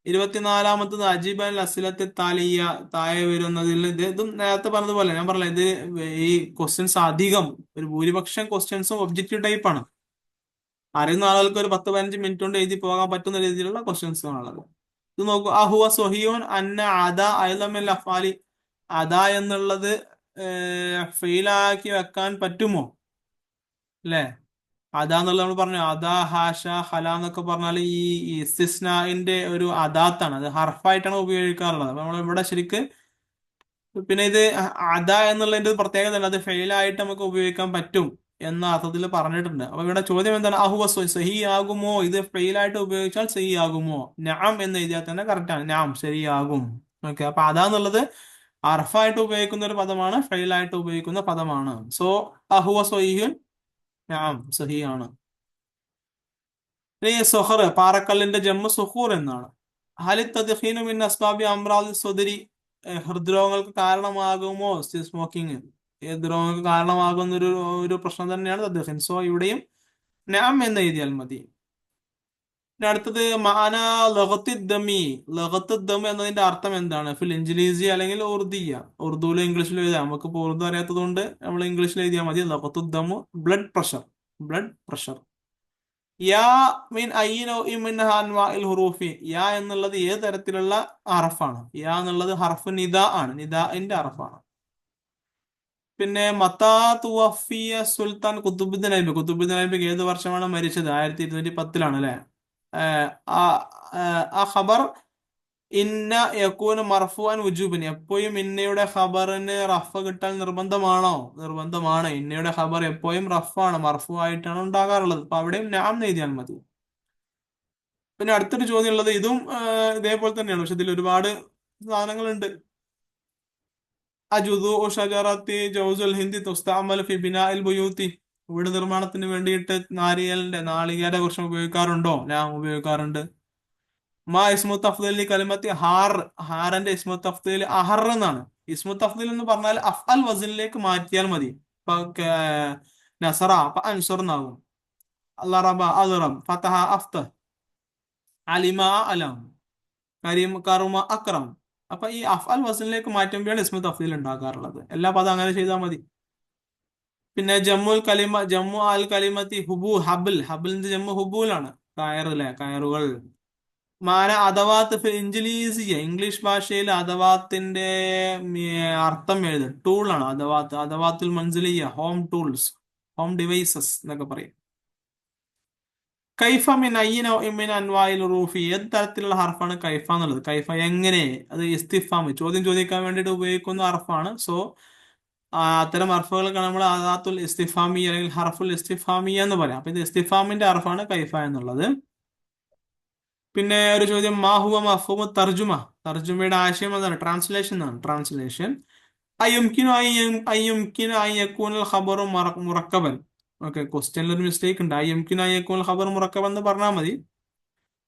24ാമത്തത് അജീബ് അൽ അസ്ലത്തെ താലിയ, താഴെ വരുന്നതിൽ ഇതും നേരത്തെ പറഞ്ഞതുപോലെ ഞാൻ പറഞ്ഞില്ല, ഇത് ഈ ക്വസ്റ്റ്യൻസ് അധികം ഒരു ഭൂരിപക്ഷം ക്വസ്റ്റ്യൻസും ഒബ്ജക്റ്റീവ് ടൈപ്പ് ആണ്. അറിയുന്ന ആളുകൾക്ക് ഒരു 10-15 മിനിറ്റ് കൊണ്ട് എഴുതി പോകാൻ പറ്റുന്ന രീതിയിലുള്ള ക്വസ്റ്റ്യൻസ് ആണുള്ളത്. ഇത് നോക്കൂ, അഹുവ സൊഹിയോൻ അന്ന അദ അയലമൽ അഫാലി, അദ എന്നുള്ളത് ഫെയിലാക്കി വെക്കാൻ പറ്റുമോ അല്ലെ? അതാന്നുള്ളത് നമ്മൾ പറഞ്ഞു, അദാ ഹാഷ ഹല എന്നൊക്കെ പറഞ്ഞാൽ ഈ ഇസ്തിസ്നാഇന്റെ ഒരു അദാത്താണ്. അത് ഹർഫായിട്ടാണ് ഉപയോഗിക്കാറുള്ളത്. അപ്പൊ നമ്മൾ ഇവിടെ ശരിക്ക് പിന്നെ ഇത് അദ എന്നുള്ളതിന്റെ ഒരു പ്രത്യേകത ഉണ്ട്, അത് ഫെയിലായിട്ട് നമുക്ക് ഉപയോഗിക്കാൻ പറ്റും എന്ന അർത്ഥത്തിൽ പറഞ്ഞിട്ടുണ്ട്. അപ്പൊ ഇവിടെ ചോദ്യം എന്താണ്? അഹുവ സഹി ആകുമോ, ഇത് ഫെയിലായിട്ട് ഉപയോഗിച്ചാൽ സഹി ആകുമോ? നാം എന്ന് എഴുതിയാൽ തന്നെ കറക്റ്റ് ആണ്, നാം ശരിയാകും. ഓക്കെ, അപ്പൊ അതാന്നുള്ളത് അർഫായിട്ട് ഉപയോഗിക്കുന്ന ഒരു പദമാണ്, ഫെയിലായിട്ട് ഉപയോഗിക്കുന്ന പദമാണ്. സോ അഹുവ സഹിഹുൻ, നാം സഹിയാണ്. ഈ സൊഹർ, പാറക്കല്ലിന്റെ ജമ്മു സുഹൂർ എന്നാണ്. ഹലി തദ്ഖീനു മിൻ അസ്ബാബി അംറാദി സ്വദരി, ഹൃദ്രോഗങ്ങൾക്ക് കാരണമാകുമോ സ്മോക്കിംഗ്? ഹൃദ്രോഗങ്ങൾക്ക് കാരണമാകുന്ന ഒരു പ്രശ്നം തന്നെയാണ് തദ്ഖീൻ. സോ ഇവിടെയും നാം എന്ന് എഴുതിയാൽ മതി. പിന്നെ അടുത്തത് മാന ലഗത്തുദ്ദമി. ലഗത്തുദ്ദം എന്നതിന്റെ അർത്ഥം എന്താണ്? ഫിൽ ഇൻജിലീസി അല്ലെങ്കിൽ ഉറുദിയ. ഉറുദുവിലും ഇംഗ്ലീഷിലും എഴുതാം. നമുക്ക് ഇപ്പോൾ ഉറുദു അറിയാത്തത് കൊണ്ട് നമ്മൾ ഇംഗ്ലീഷിൽ എഴുതിയാൽ മതി. ലഗത്തുദ്ദമു ബ്ലഡ് പ്രഷർ. Blood pressure. യാ മീൻ മിൻ അൻവാഇൽ ഹുറൂഫി. യാ എന്നുള്ളത് ഏത് തരത്തിലുള്ള ഹറഫാണ്? യാ എന്നുള്ളത് ഹർഫ് നിദാ ആണ്. നിദാഇന്റെ ഹറഫാണ്. പിന്നെ മത്താ തുവഫിയ സുൽത്താൻ കുത്തുബുദ്ദീൻ ഐബക്ക്. കുത്തുബുദ്ദീൻ ഐബക്ക് ഏത് വർഷമാണ് മരിച്ചത്? 1210 അല്ലെ? ആഹ് ആ ആ ഖബർ ഇന്ന യകൂന മർഫുഅൻ വുജൂബൻ. എപ്പോഴും ഇന്നയുടെ ഖബറിന് റഫ് കിട്ടാൻ നിർബന്ധമാണോ? നിർബന്ധമാണ്. ഇന്നയുടെ ഖബർ എപ്പോഴും റഫാണ്, മർഫു ആയിട്ടാണ് ഉണ്ടാകാറുള്ളത്. അപ്പൊ അവിടെയും നാം എഴുതിയാൽ മതി. പിന്നെ അടുത്തൊരു ചോദ്യം ഉള്ളത് ഇതും ഇതേപോലെ തന്നെയാണ്, പക്ഷെ ഇതിൽ ഒരുപാട് സാധനങ്ങളുണ്ട്. അജുദു ഷജറത്തി ജൗസുൽ ഹിന്ദി തുസ്തഅമൽ ഫി ബിനാഇൽ ബുയൂത്തി. വീട് നിർമ്മാണത്തിന് വേണ്ടിയിട്ട് നാളികേര വൃക്ഷം ഉപയോഗിക്കാറുണ്ടോ? ഞാൻ ഉപയോഗിക്കാറുണ്ട്. മാ ഇസ്മു തഫ്ദീലി കലിമത്തി ഹാർ. ഹാറിന്റെ ഇസ്മു തഫ്ദീൽ അഹർ എന്നാണ്. ഇസ്മു തഫ്ദീൽ എന്ന് പറഞ്ഞാൽ അഫ്അൽ വസനിലേക്ക് മാറ്റിയാൽ മതി. ഇപ്പൊ നസറ അപ്പൊ അൻസർ എന്നാകും. അല്ലറബ അൽറബ്, ഫതഹ അഫ്തഹ്, അലിമ അലം, കരീം കറുമ അക്രം. അപ്പൊ ഈ അഫ്അൽ വസനിലേക്ക് മാറ്റുമ്പോഴാണ് ഇസ്മു തഫ്ദീൽ ഉണ്ടാക്കാറുള്ളത്. എല്ലാ പദം അങ്ങനെ ചെയ്താൽ മതി. പിന്നെ ജമ്മുൽ കലിമ, ജമ്മു അൽ കലിമത്തി ഹുബു ഹബിൽ. ഹബിലിന്റെ ജമ്മു ഹുബൂലാണ്. കയറ് അല്ലെ? കയറുകൾ. മാന അദവാത്ത് ഫിൽ ഇൻജിലീസിയ. ഇംഗ്ലീഷ് ഭാഷയിൽ അദവാത്തിന്റെ അർത്ഥം എഴുതും. ടൂൾ ആണ് അദവാത്ത്. അദവാത്തുൽ മൻസിലിയ, ഹോം ടൂൾസ്, ഹോം ഡിവൈസസ് എന്നൊക്കെ പറയും. കൈഫ മിൻ അയ്യിന മിൻ അൻവായിൽ റൂഫി. ഏത് തരത്തിലുള്ള ഹർഫാണ് കൈഫ എന്നുള്ളത്? കൈഫ എങ്ങനെ? അത് ഇസ്തിഫാം, ചോദ്യം ചോദിക്കാൻ വേണ്ടിയിട്ട് ഉപയോഗിക്കുന്ന ഹർഫാണ്. സോ അത്തരം ഹർഫുകൾക്ക് നമ്മൾ അദാത്തുൽ ഇസ്തിഫാമി അല്ലെങ്കിൽ ഹർഫുൽ ഇസ്തിഫാമിയ എന്ന് പറയാം. അപ്പൊ ഇത് ഇസ്തിഫാമിന്റെ ഹർഫാണ് കൈഫ എന്നുള്ളത്. പിന്നെ ഒരു ചോദ്യം, മാഹുവ മഫ്ഹൂമു തർജുമ. തർജുമയുടെ ആശയം എന്താണ്? ട്രാൻസ്ലേഷൻ എന്നാണ്. ട്രാൻസ്ലേഷൻ. അയ്യുംകിനു അൻ യകൂനൽ ഖബറു മുറക്കബൻ. ഓക്കെ, ക്വസ്റ്റ്യനിൽ ഒരു മിസ്റ്റേക്ക് ഉണ്ട്. അയ്യുംകിനു അൻ യകൂനൽ ഖബറു മുറക്കബൻ എന്ന് പറഞ്ഞാൽ മതി.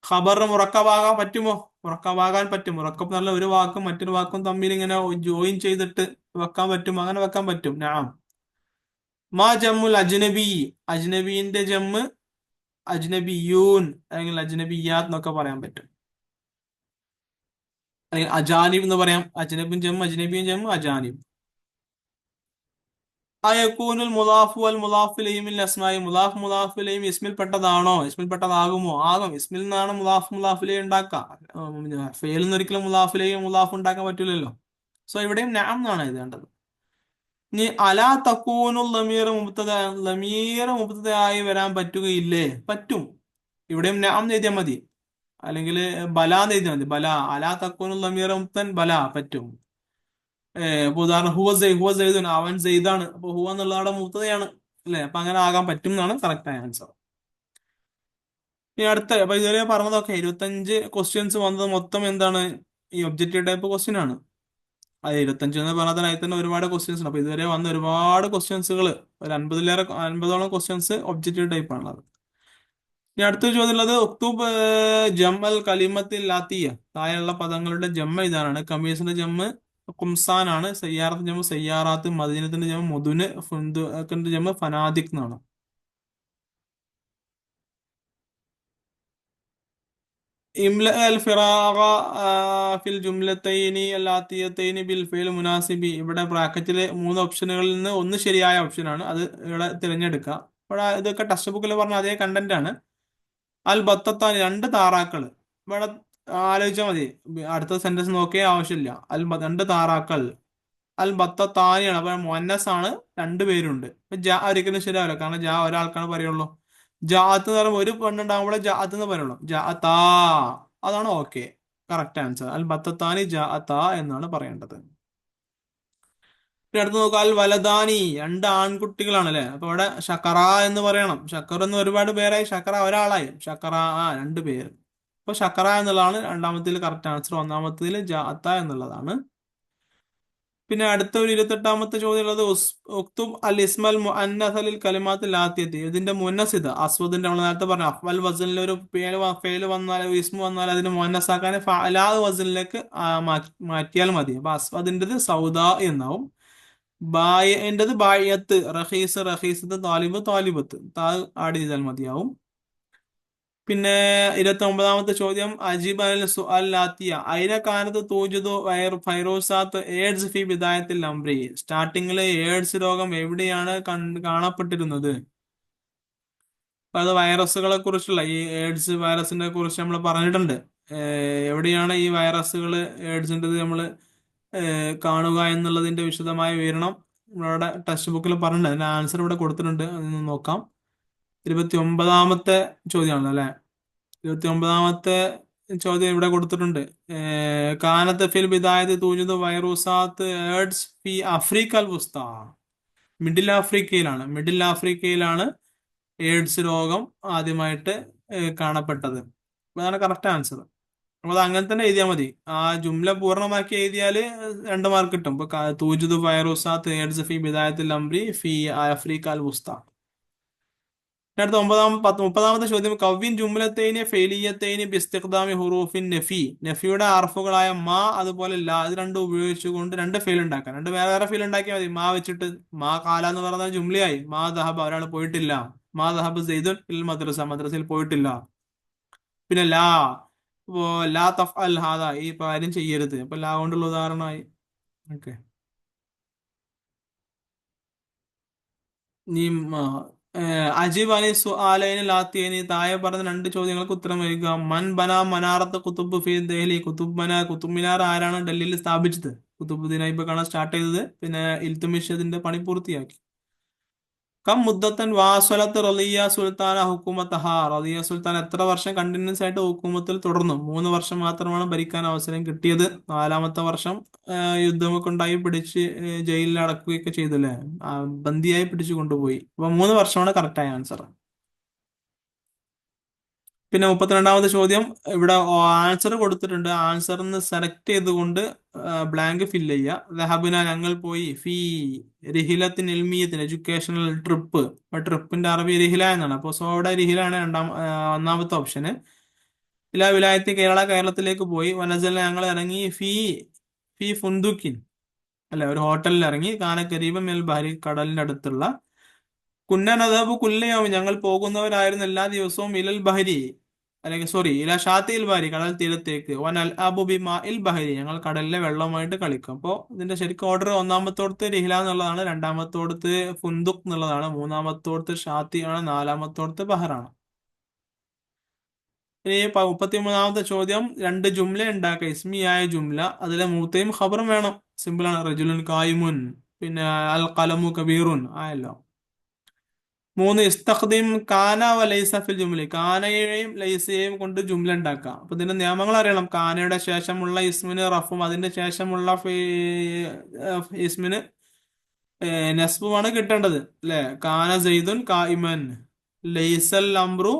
ഖബറിന് മുറക്കബാകാൻ പറ്റുമോ? മുറക്കബാകാൻ പറ്റും. മുറക്കബ് നല്ല ഒരു വാക്കും മറ്റൊരു വാക്കും തമ്മിൽ ഇങ്ങനെ ജോയിൻ ചെയ്തിട്ട് വെക്കാൻ പറ്റും. അങ്ങനെ വെക്കാൻ പറ്റും. നഅം. മാ ജമ്മുൽ അജ്നബി. അജ്നബീന്റെ ജമ്മ് അജ്നബിയൂൻ അല്ലെങ്കിൽ അജ്നബിയാത്ത് എന്നൊക്കെ പറയാൻ പറ്റും. അല്ലെങ്കിൽ അജാനിബ് എന്ന് പറയാം. അജ്നബിൻ ജമ്മ്, അജ്നബിയും ജമ്മ്, അജാനിബ്. അയക്കൂനുൽ മുലാഫു വൽ മുലാഫു ഇലൈഹി മിൻ അസ്മായി. മുലാഫ് മുലാഫു ഇലൈഹി ഇസ്മിൽ പെട്ടതാണോ? ഇസ്മിൽ പെട്ടതാകുമോ? ആകും. ഇസ്മിൽ നിന്നാണ് മുലാഫ് മുലാഫു ഇലൈഹി ഉണ്ടാക്കുക. ഫെയിൽ ഒരിക്കലും മുലാഫു ഇലൈഹി മുലാഫ് ഉണ്ടാക്കാൻ പറ്റില്ലല്ലോ. സോ ഇവിടെയും നഅം എന്നാണ് എഴുതേണ്ടത്. ഇനി അലാ തക്കൂനുൽ ലമീർ മുബ്തദ. ലമീർ മുബ്തദയായി വരാൻ പറ്റുകയില്ലേ? പറ്റും. ഇവിടെയും നഅം എന്ന് എഴുതിയാൽ മതി. അല്ലെങ്കിൽ ബല എന്ന് എഴുതിയാൽ മതി. ബല. അലാ തക്കൂനുൽ ലമീർ മുബ്തൻ ബല. പറ്റും. ഇപ്പൊ ഉദാഹരണം ഹുവ സെയ്ദുൻ. അവൻ സെയ്ദാണ്. അപ്പൊ ഹുവ എന്നുള്ള അവിടെ മുബ്തദയാണ് അല്ലെ? അപ്പൊ അങ്ങനെ ആകാൻ പറ്റും എന്നാണ് കറക്റ്റ് ആയ ആൻസർ. ഇനി അടുത്ത, അപ്പൊ ഇതുവരെ പറഞ്ഞതൊക്കെ 25 ക്വസ്റ്റ്യൻസ് വന്നത് മൊത്തം എന്താണ്? ഈ ഒബ്ജക്റ്റീവ് ടൈപ്പ് ക്വസ്റ്റ്യൻ ആണ്. അത് 25 എന്ന് പറഞ്ഞാൽ അതിൽ തന്നെ ഒരുപാട് ക്വസ്റ്റ്യൻസ് ഉണ്ട്. അപ്പൊ ഇതുവരെ വന്ന ഒരുപാട് ക്വസ്റ്റ്യൻസുകൾ, ഒരു 50ഓളം ക്വസ്റ്റ്യൻസ് ഒബ്ജക്റ്റീവ് ടൈപ്പ് ആണുള്ളത്. ഇനി അടുത്തൊരു ചോദ്യം ഉള്ളത് ഉക്തൂബ് ജമ്മൽ കലിമത്തിൽ ലാത്തിയ. താഴെയുള്ള പദങ്ങളുടെ ജമ്മ ഇതാണ്. കമീസിന്റെ ജമ്മ് കുംസാൻ ആണ്. സയ്യാറത്തിന്റെ ജമ്മ് സയ്യാറാത്ത്. മദീനത്തിന്റെ ജമ്മ് മുദുന്. ഫുന്ദുഖിന്റെ ജമ്മ് ഫനാദിക് എന്നാണ്. ഇംല അൽ ഫിറാഗ ഫിൽ ജുംലത്തൈനി അല്ലാത്തിയത്തൈനി ബിൽ ഫിൽ മുനാസിബി. ഇവിടെ ബ്രാക്കറ്റിലെ 3 ഓപ്ഷനുകളിൽ നിന്ന് ഒന്ന് ശരിയായ ഓപ്ഷനാണ്. അത് ഇവിടെ തിരഞ്ഞെടുക്കുക. ഇവിടെ ഇതൊക്കെ ടെക്സ്റ്റ് ബുക്കിൽ പറഞ്ഞ അതേ കണ്ടന്റ് ആണ്. അൽ ബത്തത്താൻ 2 താറാക്കൾ. ഇവിടെ ആലോചിച്ചാൽ മതി. അടുത്ത സെന്റൻസ് നോക്കിയേ ആവശ്യമില്ല. 2 താറാക്കൾ. അൽ ബത്തത്താനിയാണ്. അപ്പൊ മുഅന്നസ് ആണ്. 2 പേരുണ്ട്. അപ്പൊ ജാ ഒരിക്കലും ശരിയാവില്ല. കാരണം ജാ ഒരാൾക്കാണ് പറയുള്ളൂ. ജാഅത്ത് എന്ന് പറയുമ്പോൾ ഒരു പെണ്ണുണ്ടാകുമ്പോഴേ ജാഅത്ത് എന്ന് പറയുള്ളൂ. ജാഅത്താ, അതാണ് ഓക്കെ. Correct answer. അൽ ബത്തത്താനി ജാഅത്താ എന്നാണ് പറയേണ്ടത്. പിന്നെ അടുത്ത് നോക്കുക, അൽ വലദാനി 2 ആൺകുട്ടികളാണ് അല്ലെ? അപ്പൊ ഇവിടെ ഷക്കറ എന്ന് പറയണം. ഷക്കർ എന്ന് ഒരുപാട് പേരായി. ഷക്കറ ഒരാളായി. ഷക്കറ 2 പേര്. അപ്പൊ ഷക്കറ എന്നുള്ളതാണ് രണ്ടാമത്തിൽ കറക്റ്റ് ആൻസർ. ഒന്നാമത്തിൽ ജാഅത്ത എന്നുള്ളതാണ്. പിന്നെ അടുത്ത ഒരു 28ാമത്തെ ചോദ്യം ഉള്ളത് ഉക്തുബ് അൽ ഇസ്മൽ മുഅന്നസ് ലിൽ കലിമാത്തിൽ ആത്തിയത്തി. ഇതിന്റെ മുന്നസിത അസ്വദിന്റെ നമ്മൾ നേരത്തെ പറഞ്ഞു അഫ്വൽ വസനിൽ ഒരു ഫെയിൽ വന്നാൽ ഇസ്മു വന്നാൽ അതിന് മുഅന്നസ് ആക്കാൻ ഫഅലാ വസനിലേക്ക് മാറ്റിയാൽ മതി. അപ്പൊ അസ്വദിന്റെത് സൗദാ എന്നാവും. ബായന്റേത് ബായത്ത്. റഹീസ് റഹീസത്ത്. താലിബ് താലിബത്ത്. ആഡ് ചെയ്താൽ മതിയാവും. പിന്നെ 29-ാമത്തെ ചോദ്യം അജീബ് അൽ സുഅൽ ലാത്തിയ ഐന കാനത്ത് തൂജുദു ഫൈറൂസാത്ത് എയ്ഡ്സ് ഫി ബിദായത്തിൽ അംറി സ്റ്റാർട്ടിങ്ങിലെ എയ്ഡ്സ് രോഗം എവിടെയാണ് കാണപ്പെട്ടിരുന്നത്? അപ്പൊ അത് വൈറസുകളെ കുറിച്ചുള്ള ഈ എയ്ഡ്സ് വൈറസിനെ കുറിച്ച് നമ്മൾ പറഞ്ഞിട്ടുണ്ട്. എവിടെയാണ് ഈ വൈറസുകൾ എയ്ഡ്സിൻ്റെത് നമ്മൾ കാണുക എന്നുള്ളതിന്റെ വിശദമായ വിവരണം നമ്മളുടെ ടെക്സ്റ്റ് ബുക്കിൽ പറഞ്ഞിട്ടുണ്ട്. അതിന്റെ ആൻസർ ഇവിടെ കൊടുത്തിട്ടുണ്ട്, അതൊന്ന് നോക്കാം. 29-ാമത്തെ ചോദ്യമാണ് അല്ലെ. 29-ാമത്തെ ചോദ്യം ഇവിടെ കൊടുത്തിട്ടുണ്ട്. കാനത്ത് ഫിൽ ബിദായത്ത് തൂജുദു വൈറൂസാത്ത് എയ്ഡ്സ് ഫി അഫ്രിക്കൽ വുസ്ത. മിഡിൽ ആഫ്രിക്കയിലാണ് എയ്ഡ്സ് രോഗം ആദ്യമായിട്ട് കാണപ്പെട്ടത്. അതാണ് കറക്റ്റ് ആൻസർ. അപ്പൊ അത് അങ്ങനെ തന്നെ എഴുതിയാൽ മതി. ആ ജുംല പൂർണ്ണമാക്കി എഴുതിയാല് 2 മാർക്ക് കിട്ടും. ഇപ്പൊ തൂജുദു വൈറൂസാത്ത് എയ്ഡ്സ് ഫി ബിദായത്തിൽ അംറി ഫി അഫ്രിക്കൽ വുസ്ത. അടുത്ത 30-ാമത്തെ ചോദ്യം കവ്വിൻ ജുംലത്തൈനി ഫെയിലിയത്തൈനി ബിസ്തിഖ്ദാമി ഹുറൂഫിൻ നഫി. നഫിയുടെ അർഫുകളായ മാ അതുപോലെ ലാ ഇത് രണ്ടും ഉപയോഗിച്ചുകൊണ്ട് 2 ഫെയിൽ ഉണ്ടാക്കാം. 2 വേറെ വേറെ ഫെയിൽ ഉണ്ടാക്കിയാൽ മതി. മാ വെച്ചിട്ട് മാ കാല എന്ന് പറഞ്ഞ ജുംലയായി. മാ ദഹബ ഒരാൾ പോയിട്ടില്ല. മാ ദഹബ് സെയ്ദുൻ ഇൽ മദ്രസയിൽ പോയിട്ടില്ല. പിന്നെ ലാ ഇപ്പോ ലാ തഫ് അൽ ഹാദ ഈ കാര്യം ചെയ്യരുത്. അപ്പൊ ലാ കൊണ്ടുള്ള ഉദാഹരണമായി. ഓക്കെ. നീ അജീബ് അലി സുആലൈനി ലാത്തിയനി താഴെ പറഞ്ഞ 2 ചോദ്യങ്ങൾക്ക് ഉത്തരം വരിക. മൻ ബന മനാറത്ത് കുത്തുബ് ഫി ദഹ്ലി. കുത്തുബ് മിനാർ ആരാണ് ഡൽഹിയിൽ സ്ഥാപിച്ചത്? കുത്തുബുദ്ദീൻ ഐബക്കാണ് സ്റ്റാർട്ട് ചെയ്തത്. പിന്നെ ഇൽത്തുമിഷ് പണി പൂർത്തിയാക്കി. കം മുദ്ദത്തൻ വാസ്വലത്ത് റളിയ സുൽത്താന ഹുക്കുമത്തഹ. റളിയ സുൽത്താൻ എത്ര വർഷം കണ്ടിന്യൂസ് ആയിട്ട് ഹുക്കുമത്തിൽ തുടർന്നു? 3 വർഷം മാത്രമാണ് ഭരിക്കാൻ അവസരം കിട്ടിയത്. 4-ാമത്തെ വർഷം യുദ്ധമൊക്കെ ഉണ്ടായി പിടിച്ച് ജയിലിൽ അടക്കുകയൊക്കെ ചെയ്തല്ലേ, ബന്ദിയായി പിടിച്ചു കൊണ്ടുപോയി. അപ്പൊ 3 വർഷമാണ് കറക്റ്റായ ആൻസർ. പിന്നെ 32-ാമത്തെ ചോദ്യം ഇവിടെ ആൻസർ കൊടുത്തിട്ടുണ്ട്. ആൻസറിന്ന് സെലക്ട് ചെയ്തുകൊണ്ട് ബ്ലാങ്ക് ഫില്ല് ചെയ്യുക. ദഹബിന ഞങ്ങൾ പോയി, ഫി റിഹിലത്തിന് ഇൽമിയത്തിന് എഡ്യൂക്കേഷണൽ ട്രിപ്പ്. അപ്പൊ ട്രിപ്പിന്റെ അറബി റിഹില എന്നാണ്. അപ്പൊ സോ അവിടെ റിഹിലാണ് 1-ാമത്തെ ഓപ്ഷന്. ഇല വിലായത്തി കേരളത്തിലേക്ക് പോയി. വനസല ഞങ്ങൾ ഇറങ്ങി ഫി ഫി ഫുന്ദുക്കിൻ അല്ലെ ഒരു ഹോട്ടലിൽ ഇറങ്ങി. കാനക്കരീബം മെൽ ബഹരി കടലിന്റെ അടുത്തുള്ള. കുന്നനദബ് കുല്ലയാവും ഞങ്ങൾ പോകുന്നവരായിരുന്നു എല്ലാ ദിവസവും ഇലൽ ബഹരി അല്ലെങ്കിൽ സോറി ഇല ഷാത്തി ഇൽ ബഹരി കടൽ തീരത്തേക്ക്. വൻ അൽ അബുബി മാ ഇൽ ബഹരി ഞങ്ങൾ കടലിലെ വെള്ളവുമായിട്ട് കളിക്കും. അപ്പോൾ ഇതിന്റെ ശരിക്കും ഓർഡർ 1-ാമത്തോടത്ത് റിഹില എന്നുള്ളതാണ്, 2-ാമത്തോടത്ത് ഫുന്ദുഖ് എന്നുള്ളതാണ്, 3-ാമത്തോടത്ത് ഷാത്തി ആണ്, 4-ാമത്തോടത്ത് ബഹറാണ്. ഇനി 33-ാമത്തെ ചോദ്യം 2 ജുംല ഉണ്ടാക്കുക. ഇസ്മിയായ ജുംല അതിലെ മൂത്തയും ഖബറും വേണം. സിമ്പിൾ ആണ്. റജുലുൻ കായിമുൻ പിന്നെ അൽ ഖലമു കബീറുൻ ആയല്ലോ. 3 ഇസ്തഖ്ദിം കാന വ ലൈസ ഫിൽ ജുംല. കാനയെയും ലൈസയെയും കൊണ്ട് ജുംല ഉണ്ടാക്കാം. അപ്പൊ ഇതിന്റെ നിയമങ്ങൾ അറിയണം. കാനയുടെ ശേഷമുള്ള ഇസ്മിന് റഫും അതിന്റെ ശേഷമുള്ള ഇസ്മിന് നസ്ബുമാണ് കിട്ടേണ്ടത് അല്ലെ. കാന സെയ്ദുൻ കായിമൻ ലൈസൽ അംറു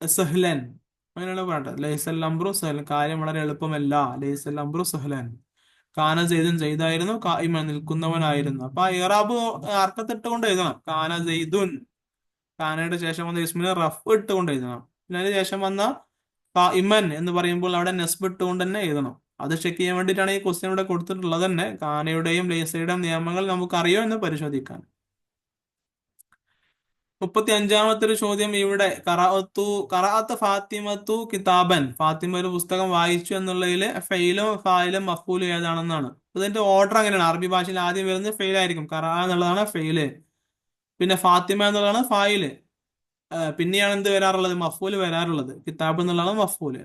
സഹ്ലൻ അങ്ങനെയാണ് പറയേണ്ടത്. ലൈസൽ അംറു സഹ്ലൻ കാര്യം വളരെ എളുപ്പമല്ല. ലൈസൽ അംറു സഹ്ലൻ. കാന സെയ്ദുൻ സെയ്ദായിരുന്നു, കായിമൻ നിൽക്കുന്നവനായിരുന്നു. അപ്പൊ ഇറാബ് അർത്ഥത്തിട്ടുകൊണ്ട് എഴുതണം. കാന സെയ്ദുൻ കാനയുടെ ശേഷം വന്ന ഇസ്മിന് റഫ് ഇട്ടുകൊണ്ട് എഴുതണം. പിന്നെ അതിന് ശേഷം വന്ന കായിമൻ എന്ന് പറയുമ്പോൾ അവിടെ നെസ്ബ് ഇട്ടുകൊണ്ട് തന്നെ എഴുതണം. അത് ചെക്ക് ചെയ്യാൻ വേണ്ടിയിട്ടാണ് ഈ ക്വസ്റ്റ്യൻ ഇവിടെ കൊടുത്തിട്ടുള്ളത് തന്നെ. കാനയുടെയും ലൈസയുടെയും നിയമങ്ങൾ നമുക്ക് അറിയോ എന്ന് പരിശോധിക്കാൻ. 35-ാമത്തെ ഒരു ചോദ്യം ഇവിടെ ഖറഅത്ത് ഫാത്തിമത്തു കിതാബൻ. ഫാത്തിമ ഒരു പുസ്തകം വായിച്ചു എന്നുള്ളതിൽ ഫെയിലും ഫായിലും മഫ്ഊലും ഏതാണെന്നാണ്. ഇതിന്റെ ഓർഡർ അങ്ങനെയാണ്. അറബി ഭാഷയിൽ ആദ്യം വരുന്നത് ഫെയിൽ ആയിരിക്കും. ഖറഅ എന്നുള്ളതാണ് ഫെയില്, പിന്നെ ഫാത്തിമ എന്നുള്ളതാണ് ഫായില്, പിന്നെയാണ് എന്ത് വരാറുള്ളത്? മഫ്ഊല് വരാറുള്ളത്. കിതാബ് എന്നുള്ളതാണ് മഫ്ഊല്.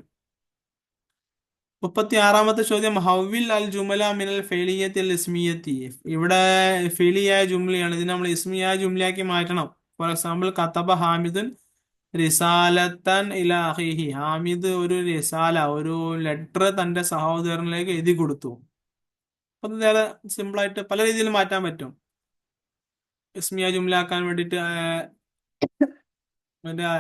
36-ാമത്തെ ചോദ്യം ഹവ്വിൽ അൽ ജുമല മിനൽ ഫെയിലിയത്തിൽ ഇസ്മിയത്തി. ഇവിടെ ഫെയിലിയായ ജുംലയാണ്, ഇതിനെ നമ്മൾ ഇസ്മിയായ ജുംലയാക്കി മാറ്റണം. ഫോർ എക്സാമ്പിൾ കതബ ഹാമിദുൻ റിസാലത്തൻ ഇലാ അഖീഹി. ഹാമിദ് ഒരു റിസാല ഒരു ലെറ്റർ തന്റെ സഹോദരനിലേക്ക് എഴുതി കൊടുത്തു. അപ്പൊ നേരെ സിമ്പിൾ ആയിട്ട് പല രീതിയിൽ മാറ്റാൻ പറ്റും. ഇസ്മിയ ജുംല ആക്കാൻ വേണ്ടിയിട്ട് മറ്റേ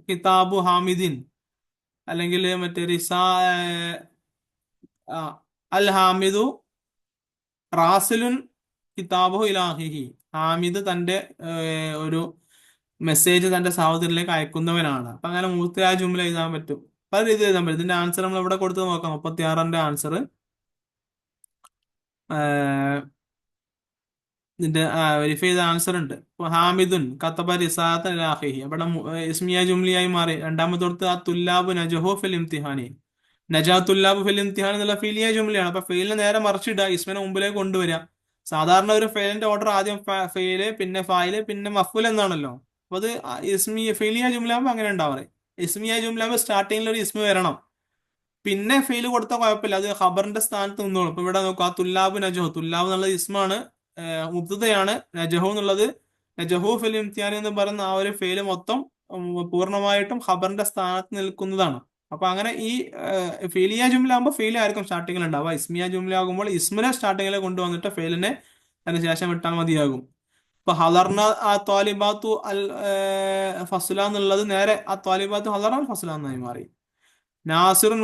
കിതാബു ഹാമിദിൻ അല്ലെങ്കിൽ മറ്റേ അൽ ഹാമിദു റാസിലുൻ കിതാബു ഇലാഹിഹി. ഹാമിദ് തന്റെ ഒരു മെസ്സേജ് തന്റെ സഹോദരനിലേക്ക് അയക്കുന്നവനാണ്. അപ്പൊ അങ്ങനെ മൂർത്തിയായ ജുംല എഴുതാൻ പറ്റും. പല രീതിയിൽ എഴുതാൻ പറ്റും. ഇതിന്റെ ആൻസർ നമ്മൾ ഇവിടെ കൊടുത്ത് നോക്കാം. 36-ന്റെ ആൻസർ ഇതിന്റെ വെരിഫൈ ചെയ്ത ആൻസർ ഉണ്ട്. ഇപ്പൊ ഹാമിദുൻ കത്തബ റിസാലത്തൻ ഇലാ അഖീഹി അവിടെ ഇസ്മിയ ജുംലിയായി മാറി. രണ്ടാമത്തോടത്ത് ആ തുല്ലാബു നജഹു ഫിൽ ഇംതിഹാനി, നജാ തുല്ലാബു ഫിൽ ഇംതിഹാൻ എന്നുള്ള ഫീലിയ ജുംലിയാണ്. അപ്പൊ ഫെയിലിനെ നേരെ മറിച്ചിടുക, ഇസ്മിനെ മുമ്പിലേക്ക് കൊണ്ടുവരിക. സാധാരണ ഒരു ഫെയിലിന്റെ ഓർഡർ ആദ്യം ഫെയില്, പിന്നെ ഫായില്, പിന്നെ മഫ്ഊൽ എന്നാണല്ലോ. അപ്പൊ അത് ഫെയിലിയ ജുംലാകുമ്പോ അങ്ങനെ ഉണ്ടാവാറ്. ഇസ്മിയ ജുംലാകുമ്പോ സ്റ്റാർട്ടിങ്ങിൽ ഒരു ഇസ്മി വരണം, പിന്നെ ഫെയിൽ കൊടുത്താൽ കുഴപ്പമില്ല, അത് ഖബറിന്റെ സ്ഥാനത്ത് നിന്നോളും. ഇപ്പൊ ഇവിടെ നോക്കുക, തുല്ലാബ് നജഹു, തുല്ലാബ് എന്നുള്ളത് ഇസ്മാണ്, മുബ്തദയാണ്. നജഹു എന്നുള്ളത്, നജഹു ഫിൽ ഇംതിഹാൻ എന്ന് പറയുന്ന ആ ഒരു ഫെയിൽ മൊത്തം പൂർണ്ണമായിട്ടും ഖബറിന്റെ സ്ഥാനത്ത് നിൽക്കുന്നതാണ്. അപ്പൊ അങ്ങനെ ഈ ഫെയിലിയ ജുംല ആകുമ്പോൾ ഫെയിൽ ആയിരിക്കും സ്റ്റാർട്ടിങ്ങിൽ ഉണ്ടാവുക. ഇസ്മിയ ജുംല ആകുമ്പോൾ ഇസ്മിനെ സ്റ്റാർട്ടിങ്ങിൽ കൊണ്ടുവന്നിട്ട് ഫെയിലിനെ അതിന് ശേഷം വിട്ടാൽ മതിയാകും. ഇപ്പൊ ഹലർന ആ ത്വാലിബാത്തു അൽ ഫസ്ല എന്നുള്ളത് നേരെ ആ ത്വാലിബാത്തു ഹലറ അൽ ഫസ്ല എന്നായി മാറി. നാസിറുൻ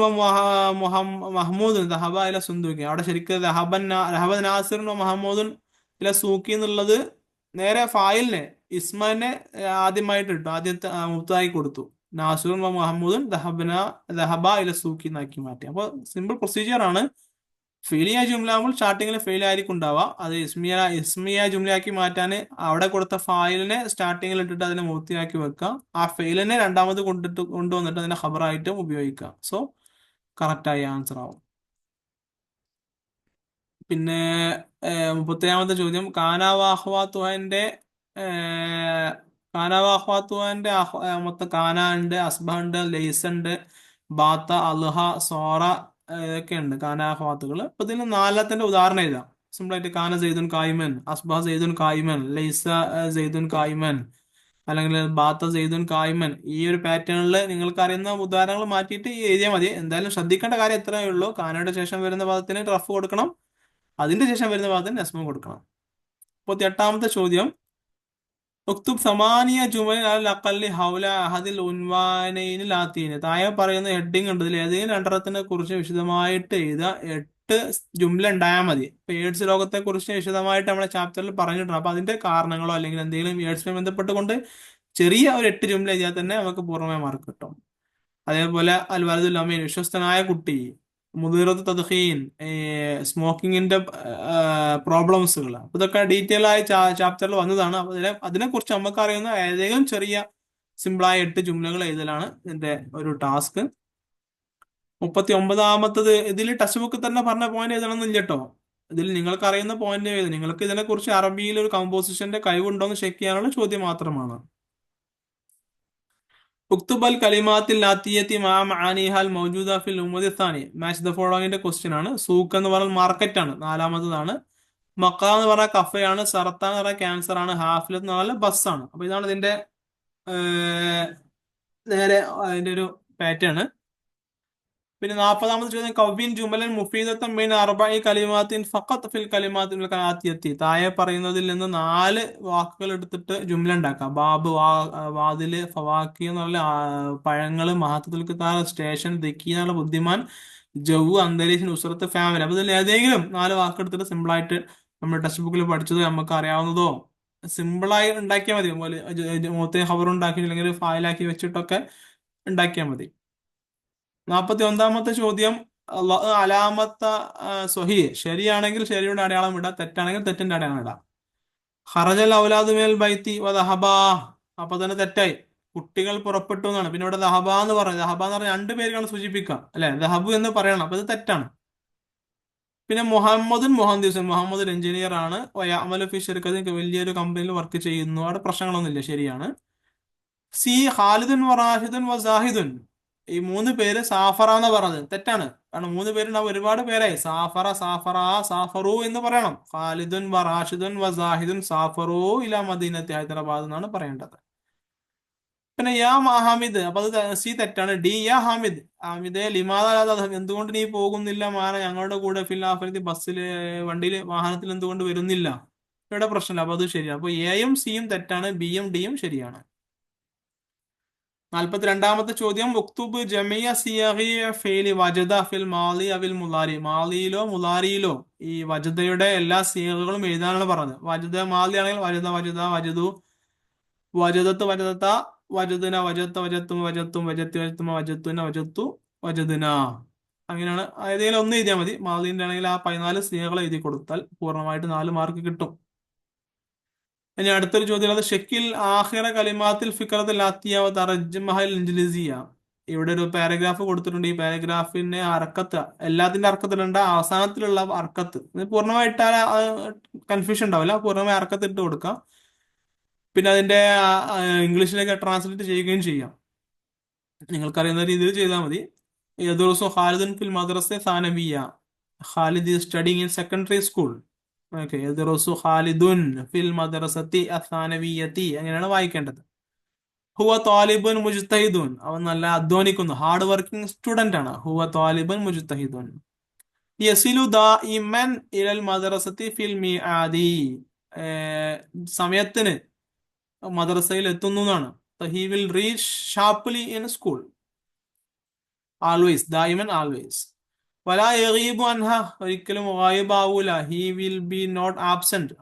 മഹ്മൂദുൻ ദഹബ ഇല സുന്ദൂക്കി, അവിടെ ശരിക്കും ദഹബ നാസിറുൻ മഹമ്മൂദുൻ ഇല സൂക്കി എന്നുള്ളത് നേരെ ഫായിലിനെ ഇസ്മനെ ആദ്യമായിട്ട് ഇട്ടു, ആദ്യത്തെ മുബ്തദായി കൊടുത്തു. നാസിറുൻ മഹമ്മൂദുൻ ദഹബ ഇല സൂക്കി എന്നാക്കി മാറ്റി. അപ്പൊ സിമ്പിൾ പ്രൊസീജിയർ ആണ്. ഫെയിലിയ ജുംല ആകുമ്പോൾ സ്റ്റാർട്ടിങ്ങിൽ ഫെയിൽ ആയിരിക്കും ഉണ്ടാവുക. അത് ഇസ്മിയ ജുംലയാക്കി മാറ്റാൻ അവിടെ കൊടുത്ത ഫായിലിനെ സ്റ്റാർട്ടിങ്ങിൽ ഇട്ടിട്ട് അതിനെ മൂർത്തിയാക്കി വെക്കുക. ആ ഫെയിലിനെ രണ്ടാമത് കൊണ്ടുവന്നിട്ട് അതിനെ ഖബറായിട്ടും ഉപയോഗിക്കുക. സോ കറക്റ്റായ ആൻസർ ആവും. പിന്നെ 30-ാമത്തെ ചോദ്യം, കാനാവാഹ്വാത്തുഹന്റെ കാനാവാഹ്വാത്തുഹന്റെ മൊത്തം കാന ഉണ്ട്, അസ്ബ ഉണ്ട്, ലൈസ ഉണ്ട്, ബാത്ത, അൽഹ, സോറ, ഇതൊക്കെ ഉണ്ട് കാനാഹ്വാത്തുകൾ. അപ്പൊ ഇതിന് നാലത്തിന്റെ ഉദാഹരണം എഴുതാം സിമ്പിൾ ആയിട്ട്. കാന സെയ്ദുൻ കായിമൻ, അസ്ബഹ സെയ്ദുൻ കായിമൻ, ലൈസ സെയ്ദുൻ കായിമൻ, അല്ലെങ്കിൽ ബാത്ത സെയ്ദുൻ കായിമൻ. ഈ ഒരു പാറ്റേണിൽ നിങ്ങൾക്ക് അറിയുന്ന ഉദാഹരണങ്ങൾ മാറ്റിയിട്ട് എഴുതിയാൽ മതി. എന്തായാലും ശ്രദ്ധിക്കേണ്ട കാര്യം എത്രയേ ഉള്ളൂ, കാനയുടെ ശേഷം വരുന്ന പദത്തിന് റഫ് കൊടുക്കണം, അതിന്റെ ശേഷം വരുന്ന പദത്തിന് നസ്മ കൊടുക്കണം. 38-ാമത്തെ ചോദ്യം, ഉക്തുബ് സമാനിയ ജുമലിൻ അൽ അഖല്ലി ഹൗല അഹദിൽ ഉൻവാനൈനിൽ ആത്തീന്. താഴെ പറയുന്ന ഹെഡിങ് ഉണ്ട്, ഇതിൽ ഏതെങ്കിലും രണ്ടെണ്ണത്തിനെ കുറിച്ച് വിശദമായിട്ട് എഴുതുക. 8 ജുംല ഉണ്ടായാൽ മതി. ഇപ്പൊ എയ്ഡ്സ് രോഗത്തെ കുറിച്ച് വിശദമായിട്ട് നമ്മുടെ ചാപ്റ്ററിൽ പറഞ്ഞിട്ടുണ്ട്. അപ്പൊ അതിന്റെ കാരണങ്ങളോ അല്ലെങ്കിൽ എന്തെങ്കിലും എയ്ഡ്സുമായി ബന്ധപ്പെട്ടുകൊണ്ട് ചെറിയ ഒരു 8 ജുംല എഴുതിയാൽ തന്നെ നമുക്ക് പൂർണ്ണമായ മാർക്ക് കിട്ടും. അതേപോലെ അൽ വലതുൽ അമീൻ, വിശ്വസ്തനായ കുട്ടി, മുദീറത്ത് തദ്ഖീൻ, സ്മോക്കിങ്ങിന്റെ പ്രോബ്ലംസുകൾ. അപ്പൊ ഇതൊക്കെ ഡീറ്റെയിൽ ആയ ചാപ്റ്ററിൽ വന്നതാണ്. അപ്പൊ അതിനെ കുറിച്ച് നമുക്ക് അറിയുന്ന ഏതെങ്കിലും ചെറിയ സിമ്പിളായ 8 ജുംലകൾ എഴുതലാണ് ഇതിന്റെ ഒരു ടാസ്ക്. 39-ാമത്തത്, ഇതിൽ ടെക്സ്റ്റ് ബുക്കിൽ തന്നെ പറഞ്ഞ പോയിന്റ് എഴുതണമെന്നില്ല കേട്ടോ. ഇതിൽ നിങ്ങൾക്ക് അറിയുന്ന പോയിന്റ് എഴുതും. നിങ്ങൾക്ക് ഇതിനെ കുറിച്ച് അറബിയിൽ ഒരു കമ്പോസിഷന്റെ കഴിവുണ്ടോ എന്ന് ചെക്ക് ചെയ്യാനുള്ള ചോദ്യം മാത്രമാണ്. ഉക്തുബൽ കലിമാത്തിൽ ലാത്തിയത്തി മാ മആനിഹാൽ മൗജൂദ ഫിൽ ഉമ്മദി ഥാനി, മാച്ച് ദ ഫോളോയിങ്ങിന്റെ ക്വസ്റ്റ്യൻ ആണ്. സൂക്ക് എന്ന് പറഞ്ഞാൽ മാർക്കറ്റ് ആണ്, നാലാമത്തതാണ്. മക്ക എന്ന് പറഞ്ഞാൽ കഫയാണ്, സർത്താൻ എന്ന് പറഞ്ഞാൽ ക്യാൻസർ ആണ്, ഹാഫിലത്ത് എന്ന് പറഞ്ഞാൽ ബസ്സാണ്. അപ്പൊ ഇതാണ് ഇതിന്റെ നേരെ അതിന്റെ ഒരു പാറ്റേൺ. പിന്നെ 40-ാമത്തെ ചോദ്യം, കവ്വിൻ ജുമലൻ മുഫീദത്തൻ ബൈന അർബഇ കലിമാത്തിൻ ഫഖത്ത് ഫിൽ കലിമാത്തിൻ ആത്തിയത്തി. താഴെ പറയുന്നതിൽ നിന്ന് 4 വാക്കുകൾ എടുത്തിട്ട് ജുംല ഉണ്ടാക്കാം. ബാബ്, വാതില്, ഫവാക്കി എന്നുള്ള പഴങ്ങള്, മഹത്തുൽ കിതാർ, സ്റ്റേഷൻ, ദക്കി എന്നുള്ള ബുദ്ധിമാൻ, ജവ്വ്, അന്തരീക്ഷം, ഉസ്രത്ത്, ഫാമിലി. അപ്പൊ ഇതിൽ ഏതെങ്കിലും 4 വാക്ക് എടുത്തിട്ട് സിമ്പിളായിട്ട് നമ്മൾ ടെക്സ്റ്റ് ബുക്കിൽ പഠിച്ചത് നമുക്ക് അറിയാവുന്നതോ സിമ്പിളായി ഉണ്ടാക്കിയാൽ മതി. മൂത്ത ഖബർ ഉണ്ടാക്കി അല്ലെങ്കിൽ ഫയലാക്കി വെച്ചിട്ടൊക്കെ ഉണ്ടാക്കിയാൽ മതി. 41-ാമത്തെ ചോദ്യം, അലാമത്ത സ്വഹി, ശരിയാണെങ്കിൽ ശരിയുടെ അടയാളം ഇടാം, തെറ്റാണെങ്കിൽ തെറ്റിന്റെ അടയാളം ഇടാം. ഖറജൽ ഔലാദു മിനൽ ബൈത്തി വദഹബാ, അപ്പൊ തന്നെ തെറ്റായി. കുട്ടികൾ പുറപ്പെട്ടു എന്നാണ്. പിന്നെ ഇവിടെ ദഹബ എന്ന് പറഞ്ഞു. ദഹബ എന്ന് പറഞ്ഞാൽ 2 പേരുകളെ സൂചിപ്പിക്കാം അല്ലെ, ദഹബു എന്ന് പറയണം. അപ്പൊ ഇത് തെറ്റാണ്. പിന്നെ മുഹമ്മദുൻ മുഹന്ദിസുൻ, മുഹമ്മദ് ഒരു എഞ്ചിനീയർ ആണ്. അമലു ഫി ഷർക്കത്ത്, വലിയൊരു കമ്പനിയിൽ വർക്ക് ചെയ്യുന്നു, അവിടെ പ്രശ്നങ്ങളൊന്നുമില്ല, ശരിയാണ്. സി ഖാലിദുൻ വറാഷിദുൻ വസാഹിദുൻ, ഈ 3 പേര് സാഫറ എന്ന് പറഞ്ഞത് തെറ്റാണ്. കാരണം 3 പേരുണ്ടാവും, ഒരുപാട് പേരായി. സാഫറ, സാഫറ, സാഫറു എന്ന് പറയണം. ഖാലിദുൻ വറാഷിദുൻ വസാഹിദുൻ സാഫറു ഇലാ മദീനത്തി ഹൈദരാബാദ് എന്നാണ് പറയേണ്ടത്. പിന്നെ യാ ഹാമിദ്, അപ്പൊ അത് സി തെറ്റാണ്. ഡി യാ ഹാമിദ്, ഹാമിദെ ലിമാദ എന്തുകൊണ്ട് നീ പോകുന്നില്ല മാന ഞങ്ങളുടെ കൂടെ ഫിൽ ആഫിലത്തി, ബസ്സില്, വണ്ടിയിൽ, വാഹനത്തിൽ എന്തുകൊണ്ട് വരുന്നില്ല, ഇവിടെ പ്രശ്നമില്ല. അപ്പൊ അത് ശരിയാണ്. അപ്പൊ എയും സിയും തെറ്റാണ്, ബിയും ഡിയും ശരിയാണ്. 42-ാമത്തെ ചോദ്യം, ഉക്തുബ് ജമിയ സിയഗി ഫിൽ വജദ ഫിൽ മാലി അവിൽ മുലാരി, മാലിയിലോ മുലാരിയിലോ ഈ വജദയുടെ എല്ലാ സിയഗകളും എഴുതാനാണ് പറഞ്ഞത്. വജദ മാലി ആണെങ്കിൽ വജദ, വജദ, വജദു, വജദത്ത്, വജദത്ത, വജദന, വജത്ത, വജത്തും, വജത്തും, വജത്തി, വജത്തുമ, വജത്തുന, വജത്തു, വജദന. അങ്ങനെയാണ്. ഏതെങ്കിലും ഒന്ന് എഴുതിയാൽ മതി. മാലിന്റെ ആണെങ്കിൽ ആ 14 സിയകൾ എഴുതി കൊടുത്താൽ പൂർണ്ണമായിട്ട് 4 മാർക്ക് കിട്ടും. ഇനി അടുത്തൊരു ചോദ്യം അത് ഷെക്കിൽ ആഖിറ കലിമാത്തിൽ ഫിക്രത്തിൽ ആത്തിയ വ തർജ്ജമഹൽ ഇൻജിലിസിയ. ഇവിടെ ഒരു പാരഗ്രാഫ് കൊടുത്തിട്ടുണ്ട്. ഈ പാരഗ്രാഫിന്റെ അർക്കത്ത് എല്ലാത്തിന്റെ അർക്കത്തിലുണ്ട്, അവസാനത്തിലുള്ള അർക്കത്ത് ഇത് പൂർണ്ണമായിട്ട് കൺഫ്യൂഷൻ ഉണ്ടാവില്ല, പൂർണ്ണമായി അർക്കത്ത് ഇട്ട് കൊടുക്കാം. പിന്നെ അതിന്റെ ഇംഗ്ലീഷിലേക്ക് ട്രാൻസ്ലേറ്റ് ചെയ്യുകയും ചെയ്യാം. നിങ്ങൾക്കറിയുന്ന രീതിയിൽ ചെയ്താൽ മതി. യദുറുസു ഖാലിദുൻ ഫിൽ മദ്രസ സാനവിയ. Khalid is studying in secondary school. Okay, യദുറുസു ഖാലിദുൻ ഫിൽ മദ്രസത്തി അസാനവിയത്തി അങ്ങനെയാണ് വായിക്കേണ്ടത്. ഹുവ താലിബുൻ മുജ്തഹിദുൻ, അവൻ നല്ല അധ്വാനിക്കുന്നു, ഹാർഡ് വർക്കിംഗ് സ്റ്റുഡന്റ് ആണ്. ഹുവ താലിബുൻ മുജ്തഹിദുൻ. യസിലു ദാഇമൻ ഇലൽ മദ്രസത്തി ഫിൽ മിആദി. സമയത്തിന് മദ്രസയിൽ എത്തുന്നു എന്നാണ്. He will reach sharply in school. Always, ദായിമൻ ആൾവേസ്. വലാ യഗീബു അൻഹ, ഒരിക്കലും ഗായിബാവൂല. He will be not absent.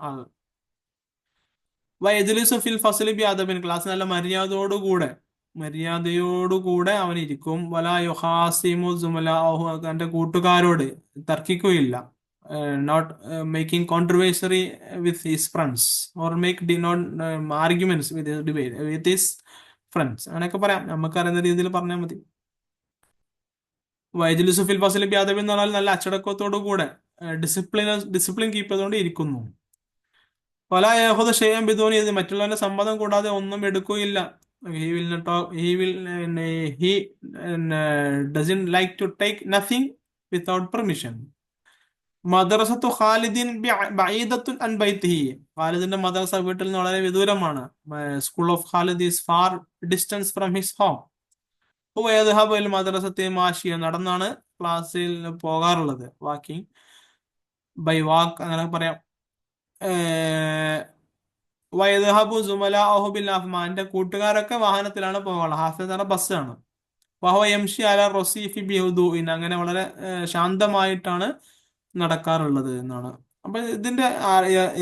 വയജ്ലിസു ഫിൽ ഫസ്ലി ബി അദബിൻ, ക്ലാസ് നല്ല മര്യാദയോടുകൂടെ അവൻ ഇരിക്കും. വലാ യുഹാസിമു സുമലാഹു, തന്റെ കൂട്ടുകാരോട് തർക്കിക്കുകയില്ല. Not making controversy with his friends or make not arguments with his friends. അങ്ങനെയൊക്കെ പറയാം, നമുക്കറിയുന്ന രീതിയിൽ പറഞ്ഞാൽ മതി. വൈദ്യുതി ഫിൽ ഫസലി ബ്യാദബി എന്ന് പറഞ്ഞാൽ നല്ല അച്ചടക്കത്തോടു കൂടെ ഡിസിപ്ലിൻ കീപ്പ് ചെയ്തുകൊണ്ട് ഇരിക്കുന്നു. പല യഹൂദ ഷെയ്യം ബിദൂനി, ഇത് മറ്റുള്ളവന്റെ സമ്മതം കൂടാതെ ഒന്നും എടുക്കുകയില്ല. He will he doesn't like to take nothing without permission. മദ്രസത്തു ഖാലിദിൻ ബഈദത്തുൻ അൻ ബൈതിഹി, ഖാലിദിന്റെ മദ്രസ വീട്ടിൽ നിന്ന് വളരെ വിദൂരമാണ്. School of Khalid is far distance from his home. മദ്രസത്തെ മാഷിയ, നടന്നാണ് ക്ലാസ്സിൽ പോകാറുള്ളത്. വാക്കിംഗ്, ബൈ വാക്ക് അങ്ങനെ പറയാം. വയദ്ഹബു സുമലാഹു ബിൽ അഹ്മാൻ, എന്റെ കൂട്ടുകാരൊക്കെ വാഹനത്തിലാണ് പോകാറുള്ളത്. ഹാഫിദ് എന്ന് പറഞ്ഞ ബസ്സാണ്. വഹുവ യംഷി അല റസീഫി ബിഹുദൂഇൻ, അങ്ങനെ വളരെ ശാന്തമായിട്ടാണ് നടക്കാറുള്ളത് എന്നാണ്. അപ്പൊ ഇതിന്റെ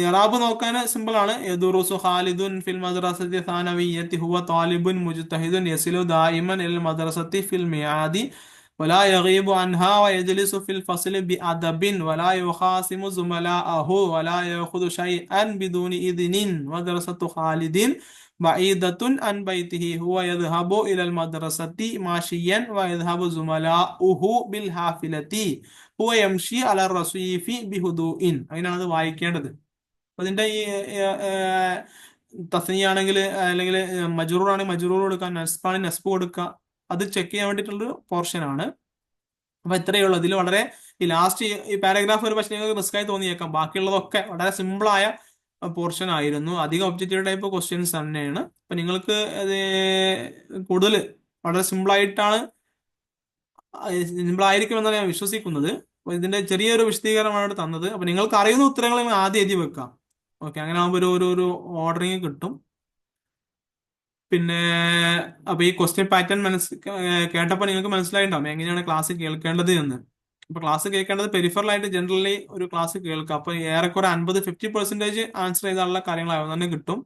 ഇറാബ് നോക്കാൻ സിമ്പിൾ ആണ്. യദുറുസു ഖാലിദുൻ ഫിൽ മദ്രസത്തി സാനവിയ്യത്തി ഹുവ താലിബുൻ മുജ്തഹിദുൻ യസിലു ദായിമൻ ഇലൽ മദ്രസത്തി ഫിൽ മിആദി വലാ യഗീബു അൻഹാ വയജ്ലിസു ഫിൽ ഫസ്ലി ബിഅദബിൻ വലാ യുഖാസിമു സുമലാഅഹു വലാ യഖുദു ഷൈഅൻ ബിദൂനി ഇദ്നിൻ. മദ്രസത്തു ഖാലിദിൻ ബഈദത്തുൻ അൻ ബൈതിഹി ഹുവ യദ്ഹബു ഇലൽ മദ്രസത്തി മാഷിയൻ വയദ്ഹബു സുമലാഉഹു ബിൽ ഹാഫിലത്തി ഹുവ യംഷി അല റസീഫി ബിഹുദൂഇൻ. അങ്ങനെയാണ് അത് വായിക്കേണ്ടത്. അപ്പൊ ഇതിന്റെ ഈ തസ്നിയാണെങ്കിൽ അല്ലെങ്കിൽ മജ്റൂർ ആണെങ്കിൽ മജ്റൂർ കൊടുക്കുക, നസ്ബാണെങ്കിൽ നസ്ബ് കൊടുക്കുക, അത് ചെക്ക് ചെയ്യാൻ വേണ്ടിയിട്ടുള്ളൊരു പോർഷൻ ആണ്. അപ്പൊ ഇത്രയേ ഉള്ളൂ. ഇതിൽ വളരെ ഈ ലാസ്റ്റ് ഈ പാരഗ്രാഫ് ഒരു പക്ഷേ നിങ്ങൾക്ക് റിസ്ക് ആയി തോന്നിയേക്കാം. ബാക്കിയുള്ളതൊക്കെ വളരെ സിമ്പിളായ പോർഷൻ ആയിരുന്നു. അധികം ഒബ്ജക്റ്റീവ് ടൈപ്പ് ക്വസ്റ്റ്യൻസ് തന്നെയാണ്. അപ്പൊ നിങ്ങൾക്ക് അത് കൂടുതൽ വളരെ സിമ്പിളായിട്ടാണ് സിമ്പിളായിരിക്കുമെന്നാണ് ഞാൻ വിശ്വസിക്കുന്നത്. അപ്പൊ ഇതിന്റെ ചെറിയൊരു വിശദീകരണമാണ് ഇവിടെ തന്നത്. അപ്പൊ നിങ്ങൾക്ക് അറിയുന്ന ഉത്തരങ്ങൾ നിങ്ങൾ ആദ്യം എഴുതി വെക്കാം. ഓക്കെ, അങ്ങനെ ആകുമ്പോൾ ഒരു ഓർഡറിങ് കിട്ടും. പിന്നെ അപ്പൊ ഈ ക്വസ്റ്റ്യൻ പാറ്റേൺ കേട്ടപ്പോൾ നിങ്ങൾക്ക് മനസ്സിലായിട്ടുണ്ടാവും എങ്ങനെയാണ് ക്ലാസ് കേൾക്കേണ്ടത് എന്ന്. അപ്പൊ ക്ലാസ് കേൾക്കേണ്ടത് പെരിഫറൽ ആയിട്ട് ജനറലി ഒരു ക്ലാസ് കേൾക്കുക. അപ്പൊ ഏറെക്കുറെ 50-50% ആൻസർ ചെയ്താലുള്ള കാര്യങ്ങൾ തന്നെ കിട്ടും.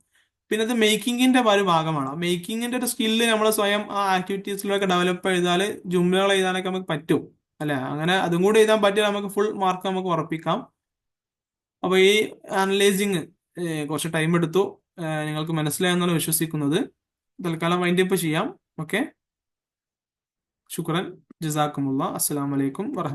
പിന്നെ അത് മേക്കിങ്ങിന്റെ ഒരു ഭാഗമാണ്. മേക്കിങ്ങിന്റെ ഒരു സ്കില്ല് നമ്മൾ സ്വയം ആ ആക്ടിവിറ്റീസിലൊക്കെ ഡെവലപ്പ് ചെയ്താൽ ജുംലകൾ എഴുതാനൊക്കെ നമുക്ക് പറ്റും അല്ലെ. അങ്ങനെ അതും കൂടി എഴുതാൻ പറ്റിയാൽ നമുക്ക് ഫുൾ മാർക്ക് നമുക്ക് ഉറപ്പിക്കാം. അപ്പൊ ഈ അനലൈസിങ് കുറച്ച് ടൈം എടുത്തു, നിങ്ങൾക്ക് മനസ്സിലായെന്നാണ് വിശ്വസിക്കുന്നത്. തൽക്കാലം വൈൻഡപ്പ് ചെയ്യാം. ഓക്കെ, ശുക്രൻ, ജസാക്കുമുള്ള, അസ്സലാമു അലൈക്കും വറഹ്മത്തുള്ളാഹി.